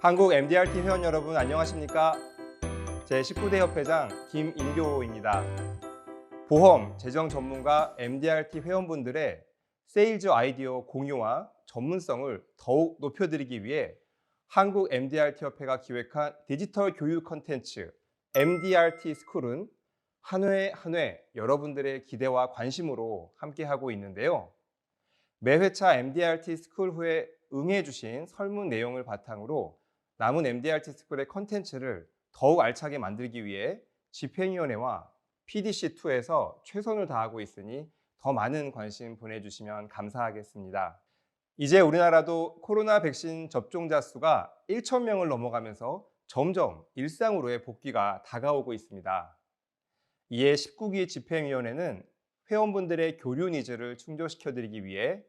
한국 MDRT 회원 여러분 안녕하십니까? 제19대 협회장 김인교입니다. 보험, 재정 전문가 MDRT 회원분들의 세일즈 아이디어 공유와 전문성을 더욱 높여드리기 위해 한국 MDRT 협회가 기획한 디지털 교육 콘텐츠 MDRT 스쿨은 한 회 한 회 여러분들의 기대와 관심으로 함께하고 있는데요. 매 회차 MDRT 스쿨 후에 응해주신 설문 내용을 바탕으로 남은 MDRT 스쿨의 컨텐츠를 더욱 알차게 만들기 위해 집행위원회와 PDC2에서 최선을 다하고 있으니 더 많은 관심 보내주시면 감사하겠습니다. 이제 우리나라도 코로나 백신 접종자 수가 1,000명을 넘어가면서 점점 일상으로의 복귀가 다가오고 있습니다. 이에 19기 집행위원회는 회원분들의 교류 니즈를 충족시켜드리기 위해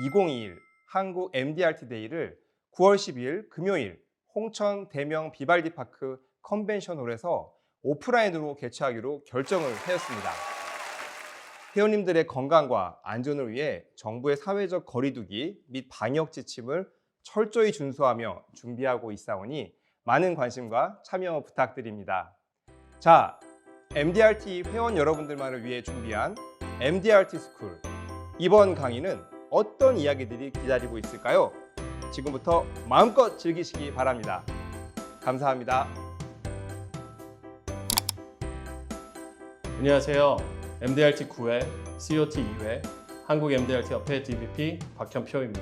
2021 한국 MDRT 데이를 9월 12일 금요일 홍천 대명 비발디 파크 컨벤션홀에서 오프라인으로 개최하기로 결정을 하였습니다. 회원님들의 건강과 안전을 위해 정부의 사회적 거리두기 및 방역 지침을 철저히 준수하며 준비하고 있사오니 많은 관심과 참여 부탁드립니다. 자, MDRT 회원 여러분들만을 위해 준비한 MDRT 스쿨. 이번 강의는 어떤 이야기들이 기다리고 있을까요? 지금부터 마음껏 즐기시기 바랍니다. 감사합니다. 안녕하세요. MDRT 9회, COT 2회, 한국 MDRT 협회 DBP 박현표입니다.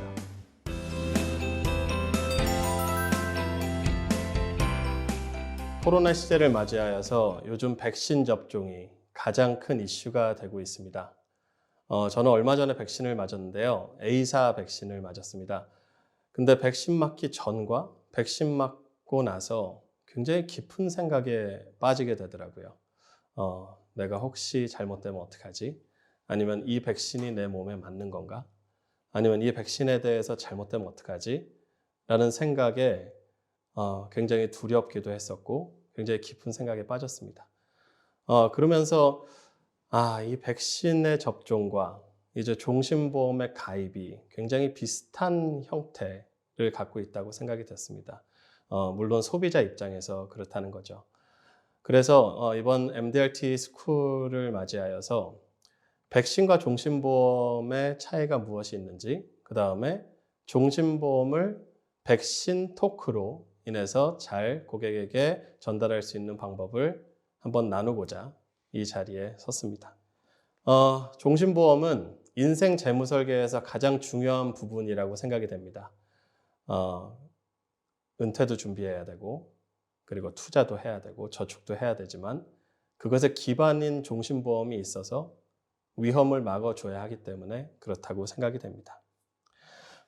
코로나 시대를 맞이하여서 요즘 백신 접종이 가장 큰 이슈가 되고 있습니다. 저는 얼마 전에 백신을 맞았는데요. A사 백신을 맞았습니다. 근데 백신 맞기 전과 백신 맞고 나서 굉장히 깊은 생각에 빠지게 되더라고요. 내가 혹시 잘못되면 어떡하지? 아니면 이 백신이 내 몸에 맞는 건가? 아니면 이 백신에 대해서 잘못되면 어떡하지? 라는 생각에 굉장히 두렵기도 했었고 굉장히 깊은 생각에 빠졌습니다. 그러면서 이 백신의 접종과 이제 종신보험의 가입이 굉장히 비슷한 형태를 갖고 있다고 생각이 됐습니다. 물론 소비자 입장에서 그렇다는 거죠. 그래서 이번 MDRT 스쿨을 맞이하여서 백신과 종신보험의 차이가 무엇이 있는지, 그 다음에 종신보험을 백신 토크로 인해서 잘 고객에게 전달할 수 있는 방법을 한번 나누고자 이 자리에 섰습니다. 종신보험은 인생 재무 설계에서 가장 중요한 부분이라고 생각이 됩니다. 은퇴도 준비해야 되고, 그리고 투자도 해야 되고, 저축도 해야 되지만 그것의 기반인 종신보험이 있어서 위험을 막아줘야 하기 때문에 그렇다고 생각이 됩니다.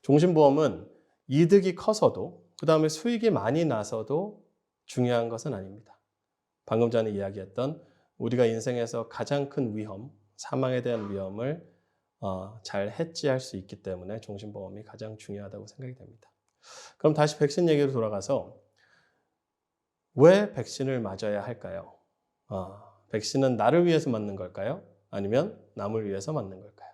종신보험은 이득이 커서도, 그 다음에 수익이 많이 나서도 중요한 것은 아닙니다. 방금 전에 이야기했던 우리가 인생에서 가장 큰 위험, 사망에 대한 위험을 잘 해지할 수 있기 때문에 종신보험이 가장 중요하다고 생각이 됩니다. 그럼 다시 백신 얘기로 돌아가서 왜 백신을 맞아야 할까요? 백신은 나를 위해서 맞는 걸까요? 아니면 남을 위해서 맞는 걸까요?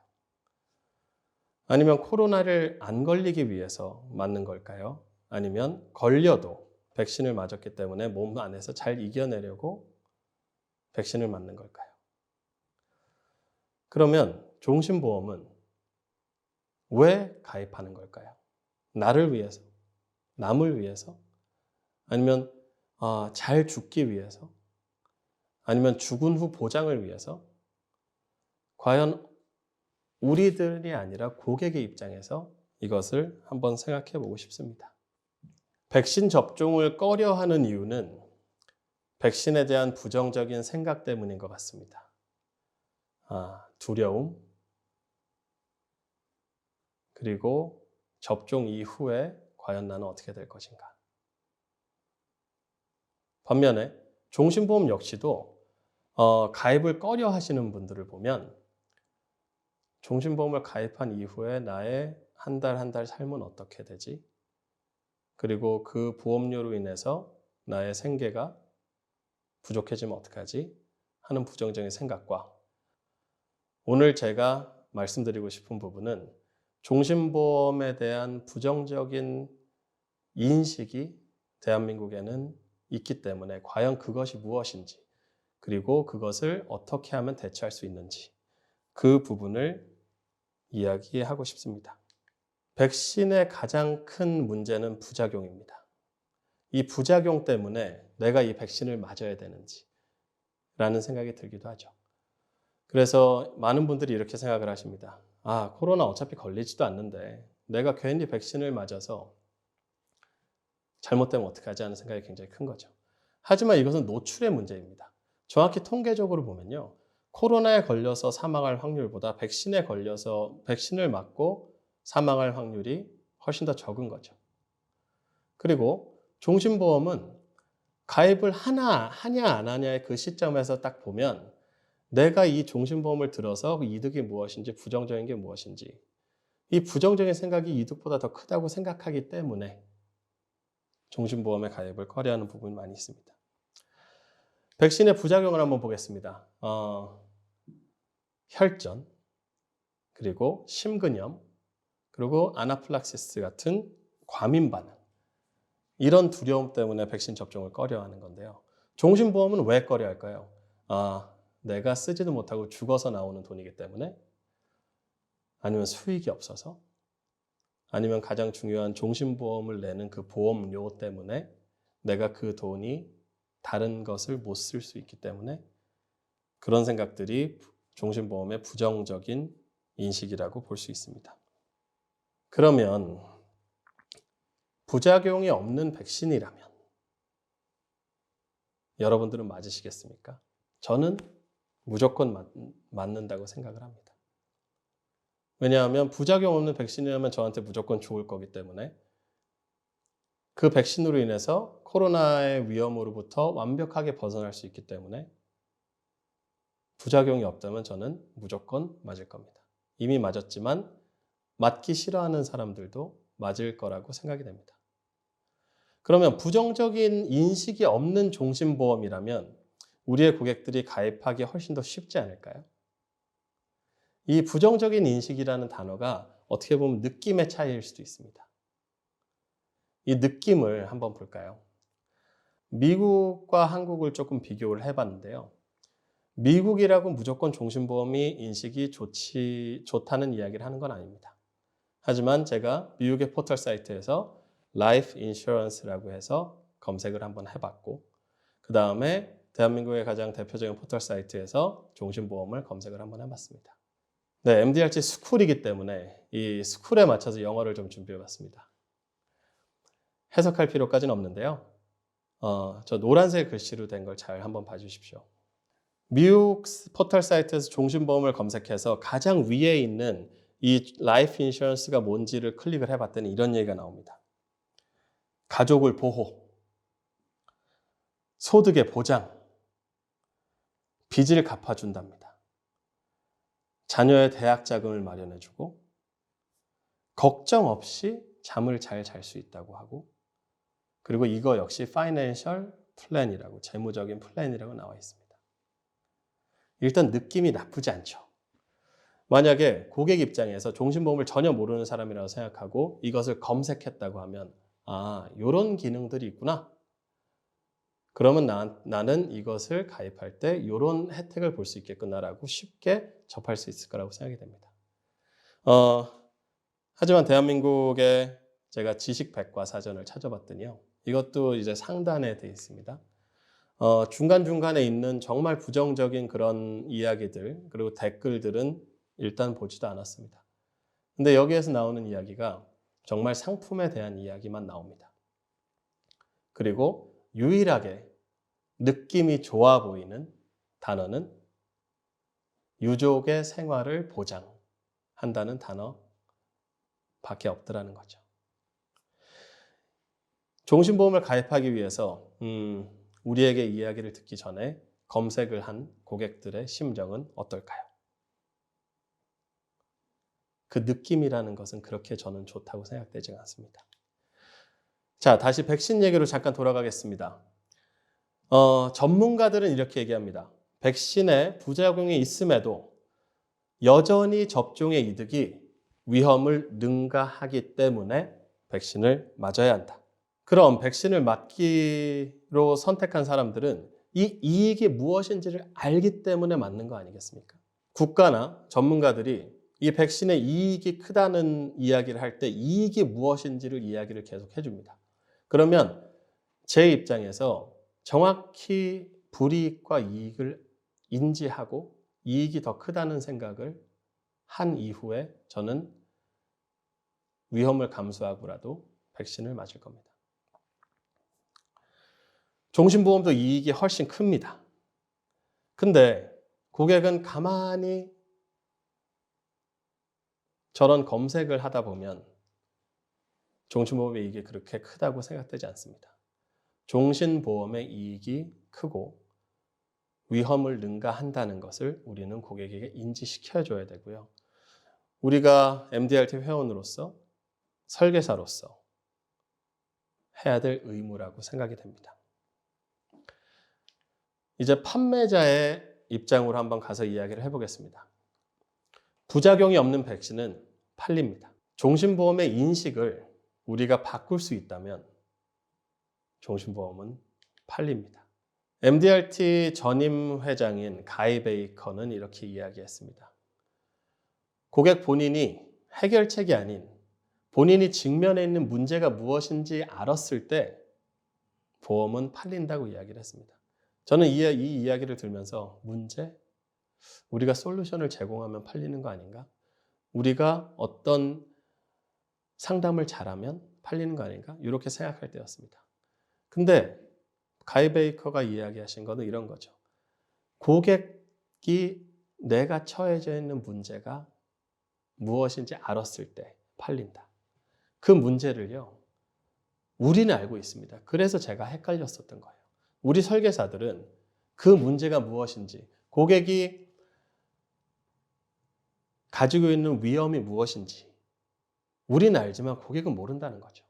아니면 코로나를 안 걸리기 위해서 맞는 걸까요? 아니면 걸려도 백신을 맞았기 때문에 몸 안에서 잘 이겨내려고 백신을 맞는 걸까요? 그러면 종신보험은 왜 가입하는 걸까요? 나를 위해서? 남을 위해서? 아니면 잘 죽기 위해서? 아니면 죽은 후 보장을 위해서? 과연 우리들이 아니라 고객의 입장에서 이것을 한번 생각해 보고 싶습니다. 백신 접종을 꺼려하는 이유는 백신에 대한 부정적인 생각 때문인 것 같습니다. 두려움, 그리고 접종 이후에 과연 나는 어떻게 될 것인가. 반면에 종신보험 역시도 가입을 꺼려 하시는 분들을 보면 종신보험을 가입한 이후에 나의 한 달 한 달 삶은 어떻게 되지? 그리고 그 보험료로 인해서 나의 생계가 부족해지면 어떡하지? 하는 부정적인 생각과 오늘 제가 말씀드리고 싶은 부분은 종신보험에 대한 부정적인 인식이 대한민국에는 있기 때문에 과연 그것이 무엇인지, 그리고 그것을 어떻게 하면 대처할 수 있는지, 그 부분을 이야기하고 싶습니다. 백신의 가장 큰 문제는 부작용입니다. 이 부작용 때문에 내가 이 백신을 맞아야 되는지 라는 생각이 들기도 하죠. 그래서 많은 분들이 이렇게 생각을 하십니다. 아, 코로나 어차피 걸리지도 않는데 내가 괜히 백신을 맞아서 잘못되면 어떡하지 하는 생각이 굉장히 큰 거죠. 하지만 이것은 노출의 문제입니다. 정확히 통계적으로 보면요, 코로나에 걸려서 사망할 확률보다 백신에 걸려서 백신을 맞고 사망할 확률이 훨씬 더 적은 거죠. 그리고 종신보험은 가입을 하냐 안 하냐의 그 시점에서 딱 보면 내가 이 종신보험을 들어서 그 이득이 무엇인지, 부정적인 게 무엇인지, 이 부정적인 생각이 이득보다 더 크다고 생각하기 때문에 종신보험에 가입을 꺼려하는 부분이 많이 있습니다. 백신의 부작용을 한번 보겠습니다. 혈전, 그리고 심근염, 그리고 아나필락시스 같은 과민 반응, 이런 두려움 때문에 백신 접종을 꺼려하는 건데요. 종신보험은 왜 꺼려할까요? 내가 쓰지도 못하고 죽어서 나오는 돈이기 때문에, 아니면 수익이 없어서, 아니면 가장 중요한 종신보험을 내는 그 보험료 때문에 내가 그 돈이 다른 것을 못 쓸 수 있기 때문에, 그런 생각들이 종신보험의 부정적인 인식이라고 볼 수 있습니다. 그러면 부작용이 없는 백신이라면 여러분들은 맞으시겠습니까? 저는 무조건 맞는다고 생각을 합니다. 왜냐하면 부작용 없는 백신이라면 저한테 무조건 좋을 거기 때문에, 그 백신으로 인해서 코로나의 위험으로부터 완벽하게 벗어날 수 있기 때문에 부작용이 없다면 저는 무조건 맞을 겁니다. 이미 맞았지만 맞기 싫어하는 사람들도 맞을 거라고 생각이 됩니다. 그러면 부정적인 인식이 없는 종신보험이라면 우리의 고객들이 가입하기 훨씬 더 쉽지 않을까요? 이 부정적인 인식이라는 단어가 어떻게 보면 느낌의 차이일 수도 있습니다. 이 느낌을 한번 볼까요? 미국과 한국을 조금 비교를 해봤는데요. 미국이라고 무조건 종신보험이 인식이 좋다는 이야기를 하는 건 아닙니다. 하지만 제가 미국의 포털 사이트에서 라이프 인슈런스라고 해서 검색을 한번 해봤고, 그 다음에 대한민국의 가장 대표적인 포털 사이트에서 종신보험을 검색을 한번 해봤습니다. 네, MDRT 스쿨이기 때문에 이 스쿨에 맞춰서 영어를 좀 준비해봤습니다. 해석할 필요까지는 없는데요. 저 노란색 글씨로 된 걸 잘 한번 봐주십시오. 미국 포털 사이트에서 종신보험을 검색해서 가장 위에 있는 이 라이프 인슈런스가 뭔지를 클릭을 해봤더니 이런 얘기가 나옵니다. 가족을 보호, 소득의 보장, 빚을 갚아준답니다. 자녀의 대학 자금을 마련해주고, 걱정 없이 잠을 잘 잘 수 있다고 하고, 그리고 이거 역시 파이낸셜 플랜이라고, 재무적인 플랜이라고 나와 있습니다. 일단 느낌이 나쁘지 않죠. 만약에 고객 입장에서 종신보험을 전혀 모르는 사람이라고 생각하고 이것을 검색했다고 하면, 이런 기능들이 있구나. 그러면 나는 이것을 가입할 때 이런 혜택을 볼 수 있겠구나라고 쉽게 접할 수 있을 거라고 생각이 됩니다. 하지만 대한민국의 제가 지식백과사전을 찾아봤더니요, 이것도 이제 상단에 되어 있습니다. 중간중간에 있는 정말 부정적인 그런 이야기들, 그리고 댓글들은 일단 보지도 않았습니다. 근데 여기에서 나오는 이야기가 정말 상품에 대한 이야기만 나옵니다. 그리고 유일하게 느낌이 좋아 보이는 단어는 유족의 생활을 보장한다는 단어밖에 없더라는 거죠. 종신보험을 가입하기 위해서 우리에게 이야기를 듣기 전에 검색을 한 고객들의 심정은 어떨까요? 그 느낌이라는 것은 그렇게 저는 좋다고 생각되지 않습니다. 자, 다시 백신 얘기로 잠깐 돌아가겠습니다. 전문가들은 이렇게 얘기합니다. 백신에 부작용이 있음에도 여전히 접종의 이득이 위험을 능가하기 때문에 백신을 맞아야 한다. 그럼 백신을 맞기로 선택한 사람들은 이 이익이 무엇인지를 알기 때문에 맞는 거 아니겠습니까? 국가나 전문가들이 이 백신의 이익이 크다는 이야기를 할 때 이익이 무엇인지를 이야기를 계속 해줍니다. 그러면 제 입장에서 정확히 불이익과 이익을 인지하고 이익이 더 크다는 생각을 한 이후에 저는 위험을 감수하고라도 백신을 맞을 겁니다. 종신보험도 이익이 훨씬 큽니다. 근데 고객은 가만히 저런 검색을 하다 보면 종신보험의 이익이 그렇게 크다고 생각되지 않습니다. 종신보험의 이익이 크고 위험을 능가한다는 것을 우리는 고객에게 인지시켜줘야 되고요. 우리가 MDRT 회원으로서 설계사로서 해야 될 의무라고 생각이 됩니다. 이제 판매자의 입장으로 한번 가서 이야기를 해보겠습니다. 부작용이 없는 백신은 팔립니다. 종신보험의 인식을 우리가 바꿀 수 있다면 종신보험은 팔립니다. MDRT 전임 회장인 가이 베이커는 이렇게 이야기했습니다. 고객 본인이 해결책이 아닌 본인이 직면해 있는 문제가 무엇인지 알았을 때 보험은 팔린다고 이야기를 했습니다. 저는 이 이야기를 들으면서 문제? 우리가 솔루션을 제공하면 팔리는 거 아닌가? 우리가 어떤 상담을 잘하면 팔리는 거 아닌가? 이렇게 생각할 때였습니다. 근데 가이 베이커가 이야기하신 것은 이런 거죠. 고객이 내가 처해져 있는 문제가 무엇인지 알았을 때 팔린다. 그 문제를요, 우리는 알고 있습니다. 그래서 제가 헷갈렸었던 거예요. 우리 설계사들은 그 문제가 무엇인지, 고객이 가지고 있는 위험이 무엇인지 우리는 알지만 고객은 모른다는 거죠.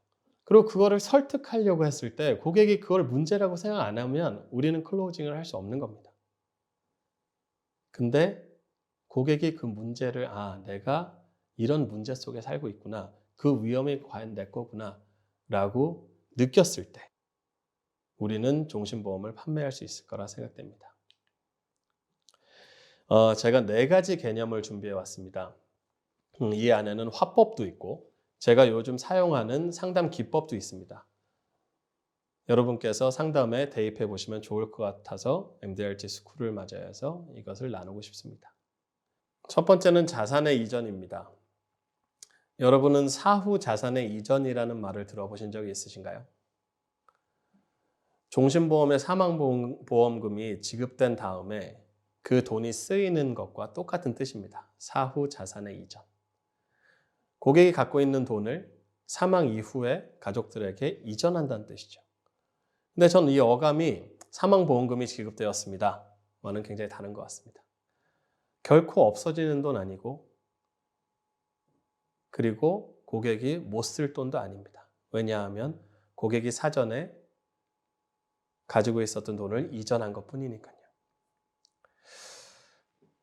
그리고 그거를 설득하려고 했을 때 고객이 그걸 문제라고 생각 안 하면 우리는 클로징을 할 수 없는 겁니다. 근데 고객이 그 문제를 내가 이런 문제 속에 살고 있구나. 그 위험이 과연 내 거구나 라고 느꼈을 때 우리는 종신보험을 판매할 수 있을 거라 생각됩니다. 제가 4가지 개념을 준비해 왔습니다. 이 안에는 화법도 있고 제가 요즘 사용하는 상담 기법도 있습니다. 여러분께서 상담에 대입해 보시면 좋을 것 같아서 MDRT 스쿨을 맞이해서 이것을 나누고 싶습니다. 첫 번째는 자산의 이전입니다. 여러분은 사후 자산의 이전이라는 말을 들어보신 적이 있으신가요? 종신보험의 사망보험금이 지급된 다음에 그 돈이 쓰이는 것과 똑같은 뜻입니다. 사후 자산의 이전. 고객이 갖고 있는 돈을 사망 이후에 가족들에게 이전한다는 뜻이죠. 근데 저는 이 어감이 사망보험금이 지급되었습니다. 와는 굉장히 다른 것 같습니다. 결코 없어지는 돈 아니고 그리고 고객이 못 쓸 돈도 아닙니다. 왜냐하면 고객이 사전에 가지고 있었던 돈을 이전한 것뿐이니까요.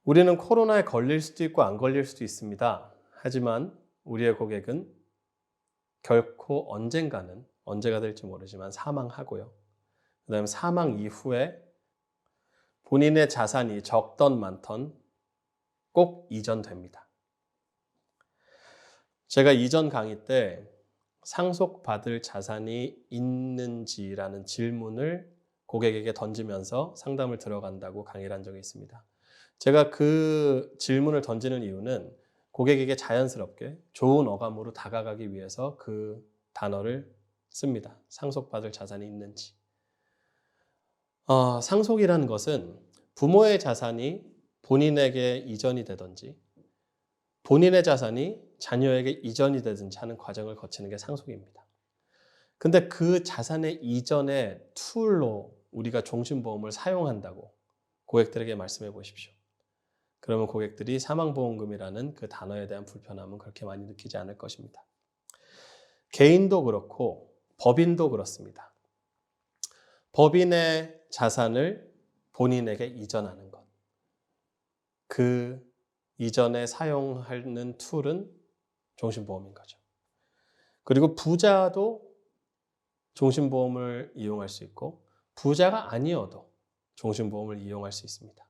우리는 코로나에 걸릴 수도 있고 안 걸릴 수도 있습니다. 하지만 우리의 고객은 결코 언젠가는, 언제가 될지 모르지만 사망하고요. 그 다음에 사망 이후에 본인의 자산이 적던 많던 꼭 이전됩니다. 제가 이전 강의 때 상속받을 자산이 있는지라는 질문을 고객에게 던지면서 상담을 들어간다고 강의를 한 적이 있습니다. 제가 그 질문을 던지는 이유는 고객에게 자연스럽게 좋은 어감으로 다가가기 위해서 그 단어를 씁니다. 상속받을 자산이 있는지. 상속이라는 것은 부모의 자산이 본인에게 이전이 되든지 본인의 자산이 자녀에게 이전이 되든지 하는 과정을 거치는 게 상속입니다. 근데 그 자산의 이전의 툴로 우리가 종신보험을 사용한다고 고객들에게 말씀해 보십시오. 그러면 고객들이 사망보험금이라는 그 단어에 대한 불편함은 그렇게 많이 느끼지 않을 것입니다. 개인도 그렇고 법인도 그렇습니다. 법인의 자산을 본인에게 이전하는 것. 그 이전에 사용하는 툴은 종신보험인 거죠. 그리고 부자도 종신보험을 이용할 수 있고 부자가 아니어도 종신보험을 이용할 수 있습니다.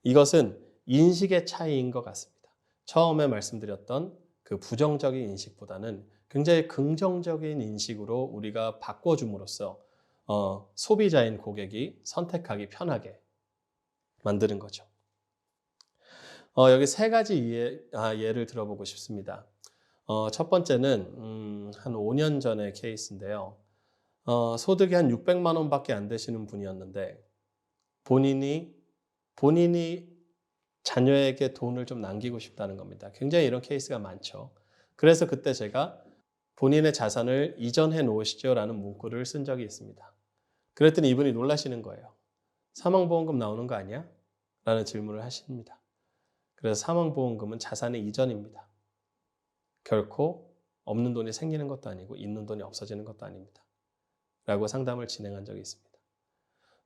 이것은 인식의 차이인 것 같습니다. 처음에 말씀드렸던 그 부정적인 인식보다는 굉장히 긍정적인 인식으로 우리가 바꿔줌으로써 소비자인 고객이 선택하기 편하게 만드는 거죠. 여기 세 가지 예를 들어보고 싶습니다. 첫 번째는 한 5년 전의 케이스인데요. 소득이 한 600만 원밖에 안 되시는 분이었는데 본인이 자녀에게 돈을 좀 남기고 싶다는 겁니다. 굉장히 이런 케이스가 많죠. 그래서 그때 제가 본인의 자산을 이전해 놓으시죠 라는 문구를 쓴 적이 있습니다. 그랬더니 이분이 놀라시는 거예요. 사망보험금 나오는 거 아니야? 라는 질문을 하십니다. 그래서 사망보험금은 자산의 이전입니다. 결코 없는 돈이 생기는 것도 아니고 있는 돈이 없어지는 것도 아닙니다. 라고 상담을 진행한 적이 있습니다.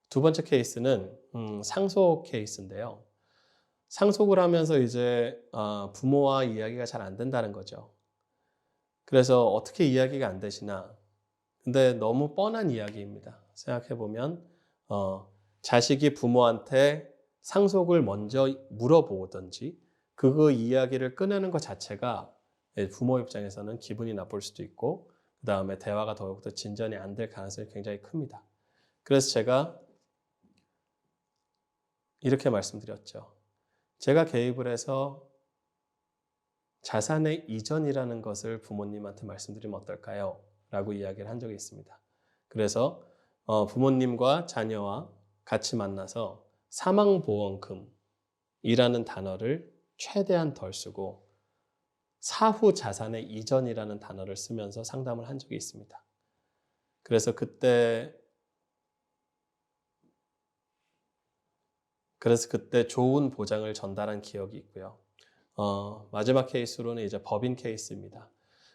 두 번째 케이스는 상속 케이스인데요. 상속을 하면서 이제 부모와 이야기가 잘 안 된다는 거죠. 그래서 어떻게 이야기가 안 되시나? 근데 너무 뻔한 이야기입니다. 생각해보면 자식이 부모한테 상속을 먼저 물어보든지 그 이야기를 꺼내는 것 자체가 부모 입장에서는 기분이 나쁠 수도 있고 그 다음에 대화가 더욱더 진전이 안 될 가능성이 굉장히 큽니다. 그래서 제가 이렇게 말씀드렸죠. 제가 개입을 해서 자산의 이전이라는 것을 부모님한테 말씀드리면 어떨까요? 라고 이야기를 한 적이 있습니다. 그래서 부모님과 자녀와 같이 만나서 사망보험금이라는 단어를 최대한 덜 쓰고 사후 자산의 이전이라는 단어를 쓰면서 상담을 한 적이 있습니다. 그래서 그때 좋은 보장을 전달한 기억이 있고요. 마지막 케이스로는 이제 법인 케이스입니다.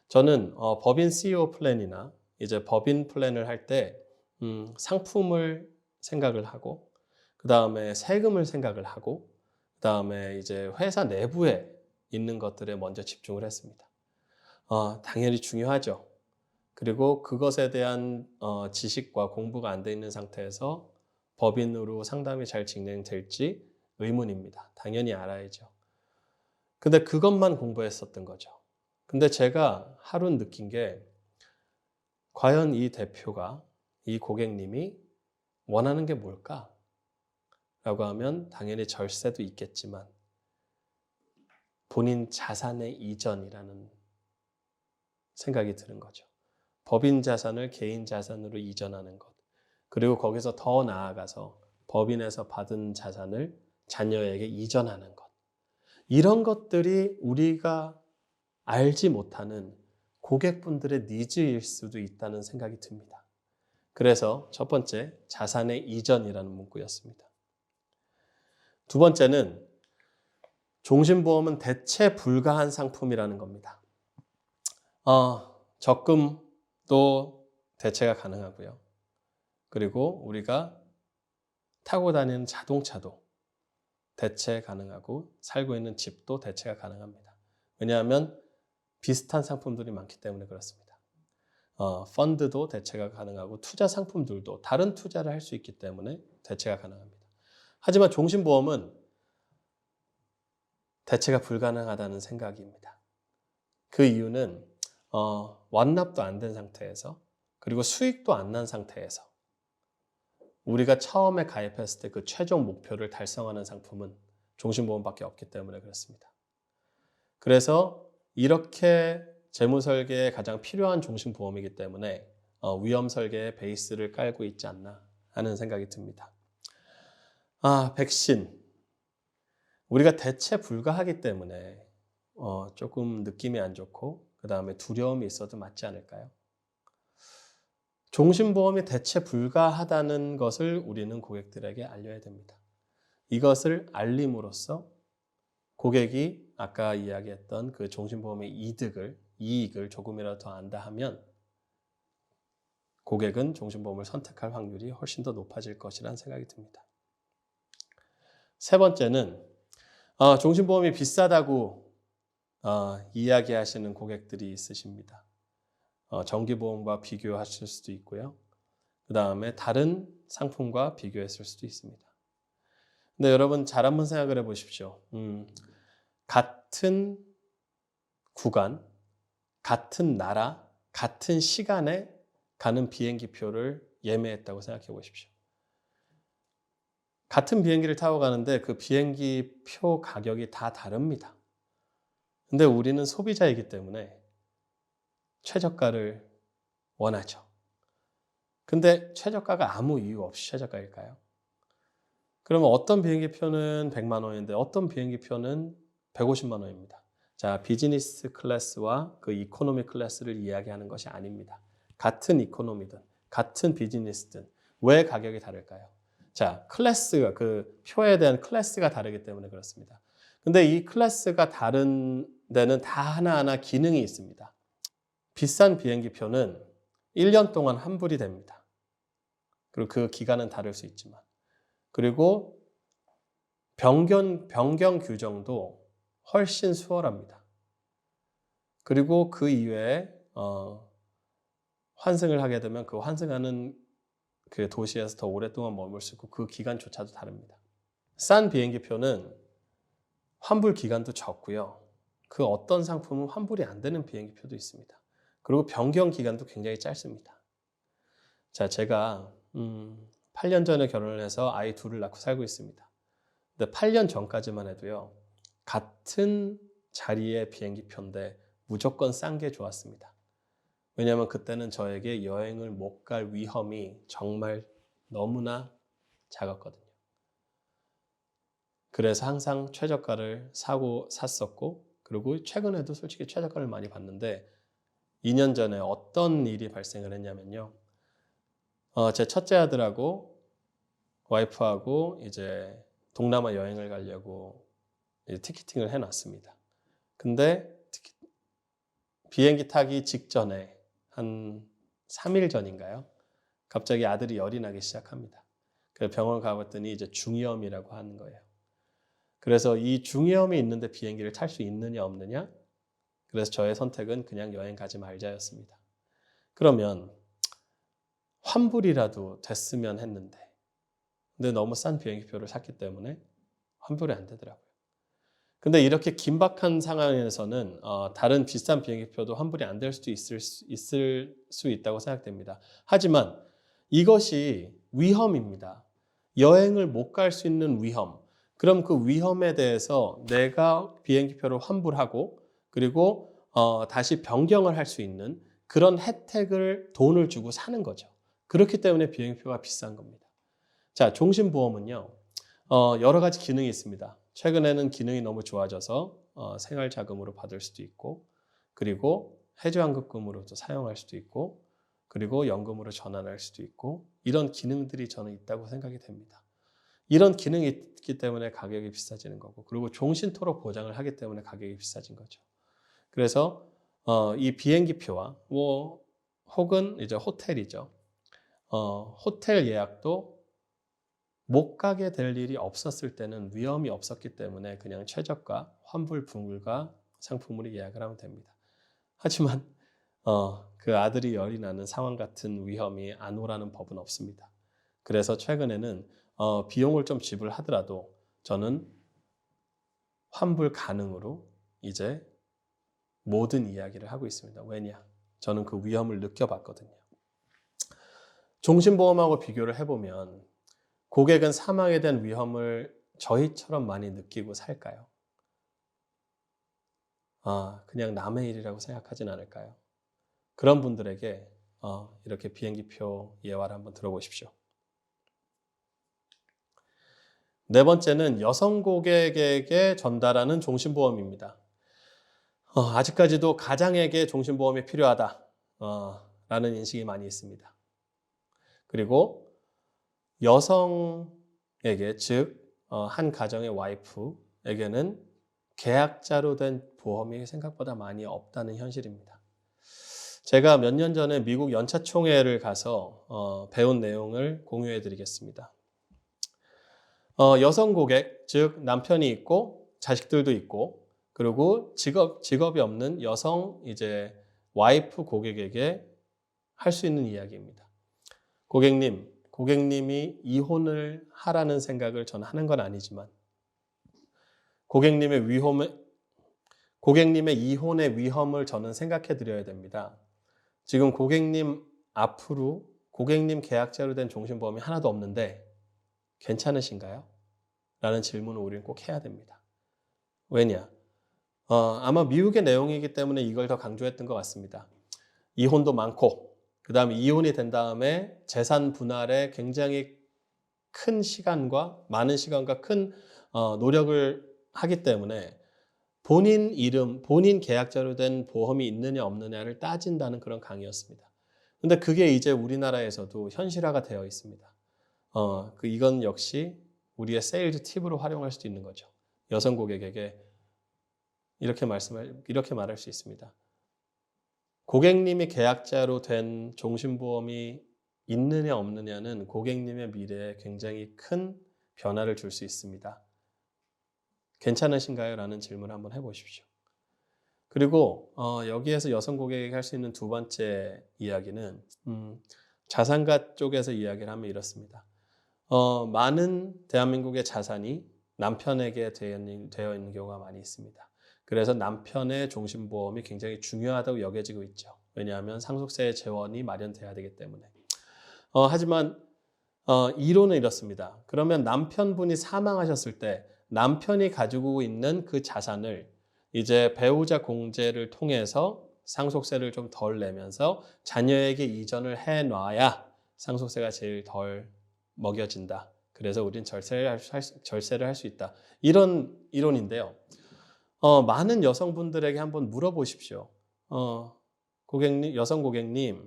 저는 법인 CEO 플랜이나 이제 법인 플랜을 할 때 상품을 생각을 하고 그 다음에 세금을 생각을 하고 그 다음에 이제 회사 내부에 있는 것들에 먼저 집중을 했습니다. 당연히 중요하죠. 그리고 그것에 대한 지식과 공부가 안 돼 있는 상태에서 법인으로 상담이 잘 진행될지 의문입니다. 당연히 알아야죠. 근데 그것만 공부했었던 거죠. 근데 제가 하루 느낀 게 과연 이 대표가, 이 고객님이 원하는 게 뭘까? 라고 하면 당연히 절세도 있겠지만 본인 자산의 이전이라는 생각이 드는 거죠. 법인 자산을 개인 자산으로 이전하는 것. 그리고 거기서 더 나아가서 법인에서 받은 자산을 자녀에게 이전하는 것. 이런 것들이 우리가 알지 못하는 고객분들의 니즈일 수도 있다는 생각이 듭니다. 그래서 첫 번째, 자산의 이전이라는 문구였습니다. 두 번째는 종신보험은 대체 불가한 상품이라는 겁니다. 적금도 대체가 가능하고요. 그리고 우리가 타고 다니는 자동차도 대체 가능하고 살고 있는 집도 대체가 가능합니다. 왜냐하면 비슷한 상품들이 많기 때문에 그렇습니다. 펀드도 대체가 가능하고 투자 상품들도 다른 투자를 할 수 있기 때문에 대체가 가능합니다. 하지만 종신보험은 대체가 불가능하다는 생각입니다. 그 이유는 완납도 안 된 상태에서 그리고 수익도 안 난 상태에서 우리가 처음에 가입했을 때 그 최종 목표를 달성하는 상품은 종신보험밖에 없기 때문에 그렇습니다. 그래서 이렇게 재무설계에 가장 필요한 종신보험이기 때문에 위험설계의 베이스를 깔고 있지 않나 하는 생각이 듭니다. 백신. 우리가 대체 불가하기 때문에 조금 느낌이 안 좋고 그 다음에 두려움이 있어도 맞지 않을까요? 종신보험이 대체 불가하다는 것을 우리는 고객들에게 알려야 됩니다. 이것을 알림으로써 고객이 아까 이야기했던 그 종신보험의 이익을 조금이라도 더 안다 하면 고객은 종신보험을 선택할 확률이 훨씬 더 높아질 것이라는 생각이 듭니다. 세 번째는 종신보험이 비싸다고 이야기하시는 고객들이 있으십니다. 정기보험과 비교하실 수도 있고요. 그 다음에 다른 상품과 비교했을 수도 있습니다. 근데 여러분 잘 한번 생각을 해보십시오. 같은 구간, 같은 나라, 같은 시간에 가는 비행기표를 예매했다고 생각해 보십시오. 같은 비행기를 타고 가는데 그 비행기 표 가격이 다 다릅니다. 근데 우리는 소비자이기 때문에 최저가를 원하죠. 근데 최저가가 아무 이유 없이 최저가일까요? 그러면 어떤 비행기 표는 100만 원인데 어떤 비행기 표는 150만 원입니다. 자, 비즈니스 클래스와 그 이코노미 클래스를 이야기하는 것이 아닙니다. 같은 이코노미든 같은 비즈니스든 왜 가격이 다를까요? 자, 클래스가 그 표에 대한 클래스가 다르기 때문에 그렇습니다. 근데 이 클래스가 다른 데는 다 하나하나 기능이 있습니다. 비싼 비행기 표는 1년 동안 환불이 됩니다. 그리고 그 기간은 다를 수 있지만. 그리고 변경 규정도 훨씬 수월합니다. 그리고 그 이외에 환승을 하게 되면 그 환승하는 그 도시에서 더 오랫동안 머물 수 있고 그 기간조차도 다릅니다. 싼 비행기 표는 환불 기간도 적고요. 그 어떤 상품은 환불이 안 되는 비행기 표도 있습니다. 그리고 변경 기간도 굉장히 짧습니다. 자, 제가 8년 전에 결혼을 해서 아이 둘을 낳고 살고 있습니다. 근데 8년 전까지만 해도요. 같은 자리의 비행기 표인데 무조건 싼 게 좋았습니다. 왜냐하면 그때는 저에게 여행을 못 갈 위험이 정말 너무나 작았거든요. 그래서 항상 최저가를 샀었고 그리고 최근에도 솔직히 최저가를 많이 봤는데 2년 전에 어떤 일이 발생을 했냐면요. 제 첫째 아들하고 와이프하고 이제 동남아 여행을 가려고 티켓팅을 해놨습니다. 근데 비행기 타기 직전에 한 3일 전인가요? 갑자기 아들이 열이 나기 시작합니다. 그래서 병원 가봤더니 이제 중이염이라고 하는 거예요. 그래서 이 중이염이 있는데 비행기를 탈 수 있느냐 없느냐? 그래서 저의 선택은 그냥 여행 가지 말자였습니다. 그러면 환불이라도 됐으면 했는데 근데 너무 싼 비행기표를 샀기 때문에 환불이 안 되더라고요. 근데 이렇게 긴박한 상황에서는 다른 비싼 비행기표도 환불이 안 될 수도 있을 수 있다고 생각됩니다. 하지만 이것이 위험입니다. 여행을 못 갈 수 있는 위험. 그럼 그 위험에 대해서 내가 비행기표를 환불하고 그리고 다시 변경을 할 수 있는 그런 혜택을 돈을 주고 사는 거죠. 그렇기 때문에 비행기표가 비싼 겁니다. 자, 종신보험은요. 여러 가지 기능이 있습니다. 최근에는 기능이 너무 좋아져서 생활자금으로 받을 수도 있고 그리고 해지환급금으로도 사용할 수도 있고 그리고 연금으로 전환할 수도 있고 이런 기능들이 저는 있다고 생각이 됩니다. 이런 기능이 있기 때문에 가격이 비싸지는 거고 그리고 종신토록 보장을 하기 때문에 가격이 비싸진 거죠. 그래서 이 비행기표와 혹은 이제 호텔이죠. 호텔 예약도 못 가게 될 일이 없었을 때는 위험이 없었기 때문에 그냥 최저가, 환불 불가 상품으로 예약을 하면 됩니다. 하지만 그 아들이 열이 나는 상황 같은 위험이 안 오라는 법은 없습니다. 그래서 최근에는 비용을 좀 지불하더라도 저는 환불 가능으로 이제 모든 이야기를 하고 있습니다. 왜냐? 저는 그 위험을 느껴봤거든요. 종신보험하고 비교를 해보면 고객은 사망에 대한 위험을 저희처럼 많이 느끼고 살까요? 그냥 남의 일이라고 생각하진 않을까요? 그런 분들에게 이렇게 비행기표 예화를 한번 들어보십시오. 네 번째는 여성 고객에게 전달하는 종신보험입니다. 아직까지도 가장에게 종신보험이 필요하다 라는 인식이 많이 있습니다. 그리고 여성에게 즉 한 가정의 와이프에게는 계약자로 된 보험이 생각보다 많이 없다는 현실입니다. 제가 몇 년 전에 미국 연차총회를 가서 배운 내용을 공유해 드리겠습니다. 여성 고객, 즉 남편이 있고 자식들도 있고 그리고 직업이 없는 여성 이제 와이프 고객에게 할 수 있는 이야기입니다. 고객님이 이혼을 하라는 생각을 저는 하는 건 아니지만 고객님의 이혼의 위험을 저는 생각해 드려야 됩니다. 지금 앞으로 고객님 계약자로 된 종신보험이 하나도 없는데 괜찮으신가요? 라는 질문을 우리는 꼭 해야 됩니다. 왜냐? 아마 미국의 내용이기 때문에 이걸 더 강조했던 것 같습니다. 이혼도 많고 그 다음에 이혼이 된 다음에 재산 분할에 굉장히 많은 시간과 큰 노력을 하기 때문에 본인 이름, 본인 계약자로 된 보험이 있느냐 없느냐를 따진다는 그런 강의였습니다. 근데 그게 이제 우리나라에서도 현실화가 되어 있습니다. 이건 역시 우리의 세일즈 팁으로 활용할 수도 있는 거죠. 여성 고객에게 이렇게 말할 수 있습니다. 고객님이 계약자로 된 종신보험이 있느냐 없느냐는 고객님의 미래에 굉장히 큰 변화를 줄 수 있습니다. 괜찮으신가요? 라는 질문을 한번 해보십시오. 그리고 여기에서 여성 고객에게 할 수 있는 두 번째 이야기는 자산가 쪽에서 이야기를 하면 이렇습니다. 많은 대한민국의 자산이 남편에게 되어 있는 경우가 많이 있습니다. 그래서 남편의 종신보험이 굉장히 중요하다고 여겨지고 있죠. 왜냐하면 상속세 재원이 마련돼야 되기 때문에. 하지만 이론은 이렇습니다. 그러면 남편분이 사망하셨을 때 남편이 가지고 있는 그 자산을 이제 배우자 공제를 통해서 상속세를 좀 덜 내면서 자녀에게 이전을 해놔야 상속세가 제일 덜 먹여진다. 그래서 우린 절세를 할 수 있다. 이런 이론인데요. 많은 여성분들에게 한번 물어보십시오. 여성 고객님이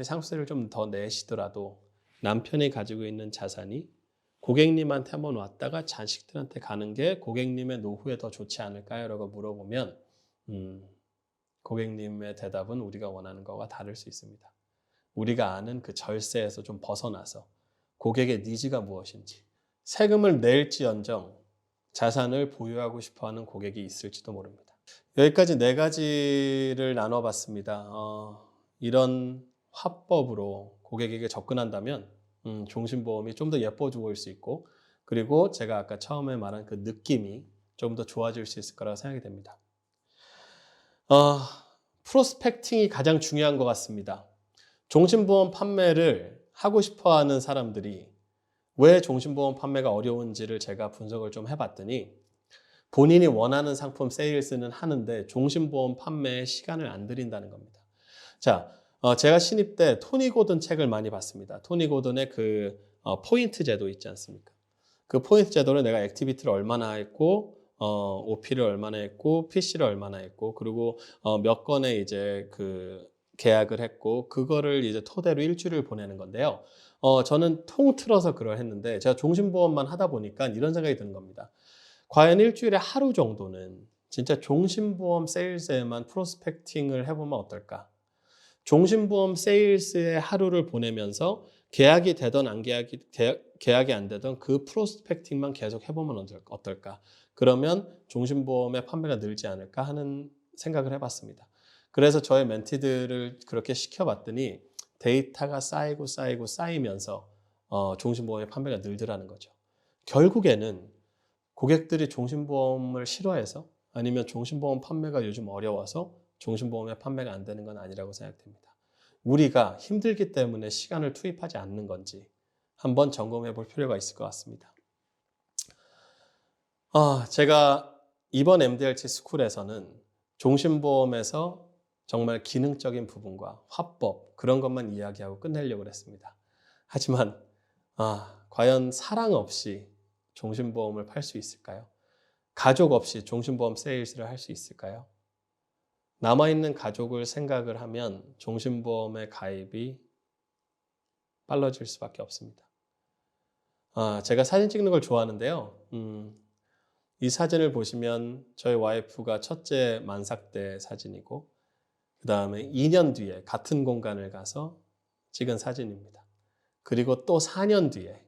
상속세를 좀 더 내시더라도 남편이 가지고 있는 자산이 고객님한테 한번 왔다가 자식들한테 가는 게 고객님의 노후에 더 좋지 않을까요? 라고 물어보면 고객님의 대답은 우리가 원하는 것과 다를 수 있습니다. 우리가 아는 그 절세에서 좀 벗어나서 고객의 니즈가 무엇인지, 세금을 낼지언정 자산을 보유하고 싶어하는 고객이 있을지도 모릅니다. 여기까지 4가지를 나눠봤습니다. 이런 화법으로 고객에게 접근한다면 종신보험이 좀 더 예뻐져 보일 수 있고, 그리고 제가 아까 처음에 말한 그 느낌이 좀 더 좋아질 수 있을 거라고 생각이 됩니다. 프로스펙팅이 가장 중요한 것 같습니다. 종신보험 판매를 하고 싶어하는 사람들이 왜 종신보험 판매가 어려운지를 제가 분석을 좀 해봤더니 본인이 원하는 상품 세일스는 하는데 종신보험 판매에 시간을 안 들인다는 겁니다. 자, 제가 신입 때 토니 고든 책을 많이 봤습니다. 토니 고든의 그 포인트 제도 있지 않습니까? 그 포인트 제도를 내가 액티비티를 얼마나 했고, OP를 얼마나 했고, PC를 얼마나 했고, 그리고 몇 건의 이제 그 계약을 했고, 그거를 이제 토대로 일주일을 보내는 건데요. 저는 통틀어서 그걸 했는데 제가 종신보험만 하다 보니까 이런 생각이 드는 겁니다. 과연 일주일에 하루 정도는 진짜 종신보험 세일즈에만 프로스펙팅을 해보면 어떨까? 종신보험 세일즈의 하루를 보내면서 계약이 되던 계약이 안 되던 그 프로스펙팅만 계속 해보면 어떨까? 그러면 종신보험의 판매가 늘지 않을까 하는 생각을 해봤습니다. 그래서 저의 멘티들을 그렇게 시켜봤더니 데이터가 쌓이면서 종신보험의 판매가 늘더라는 거죠. 결국에는 고객들이 종신보험을 싫어해서 아니면 종신보험 판매가 요즘 어려워서 종신보험의 판매가 안 되는 건 아니라고 생각됩니다. 우리가 힘들기 때문에 시간을 투입하지 않는 건지 한번 점검해 볼 필요가 있을 것 같습니다. 제가 이번 MDRT 스쿨에서는 종신보험에서 정말 기능적인 부분과 화법 그런 것만 이야기하고 끝내려고 했습니다. 하지만 과연 사랑 없이 종신보험을 팔 수 있을까요? 가족 없이 종신보험 세일즈를 할 수 있을까요? 남아있는 가족을 생각을 하면 종신보험의 가입이 빨라질 수밖에 없습니다. 제가 사진 찍는 걸 좋아하는데요. 이 사진을 보시면 저희 와이프가 첫째 만삭 때 사진이고 그 다음에 2년 뒤에 같은 공간을 가서 찍은 사진입니다. 그리고 또 4년 뒤에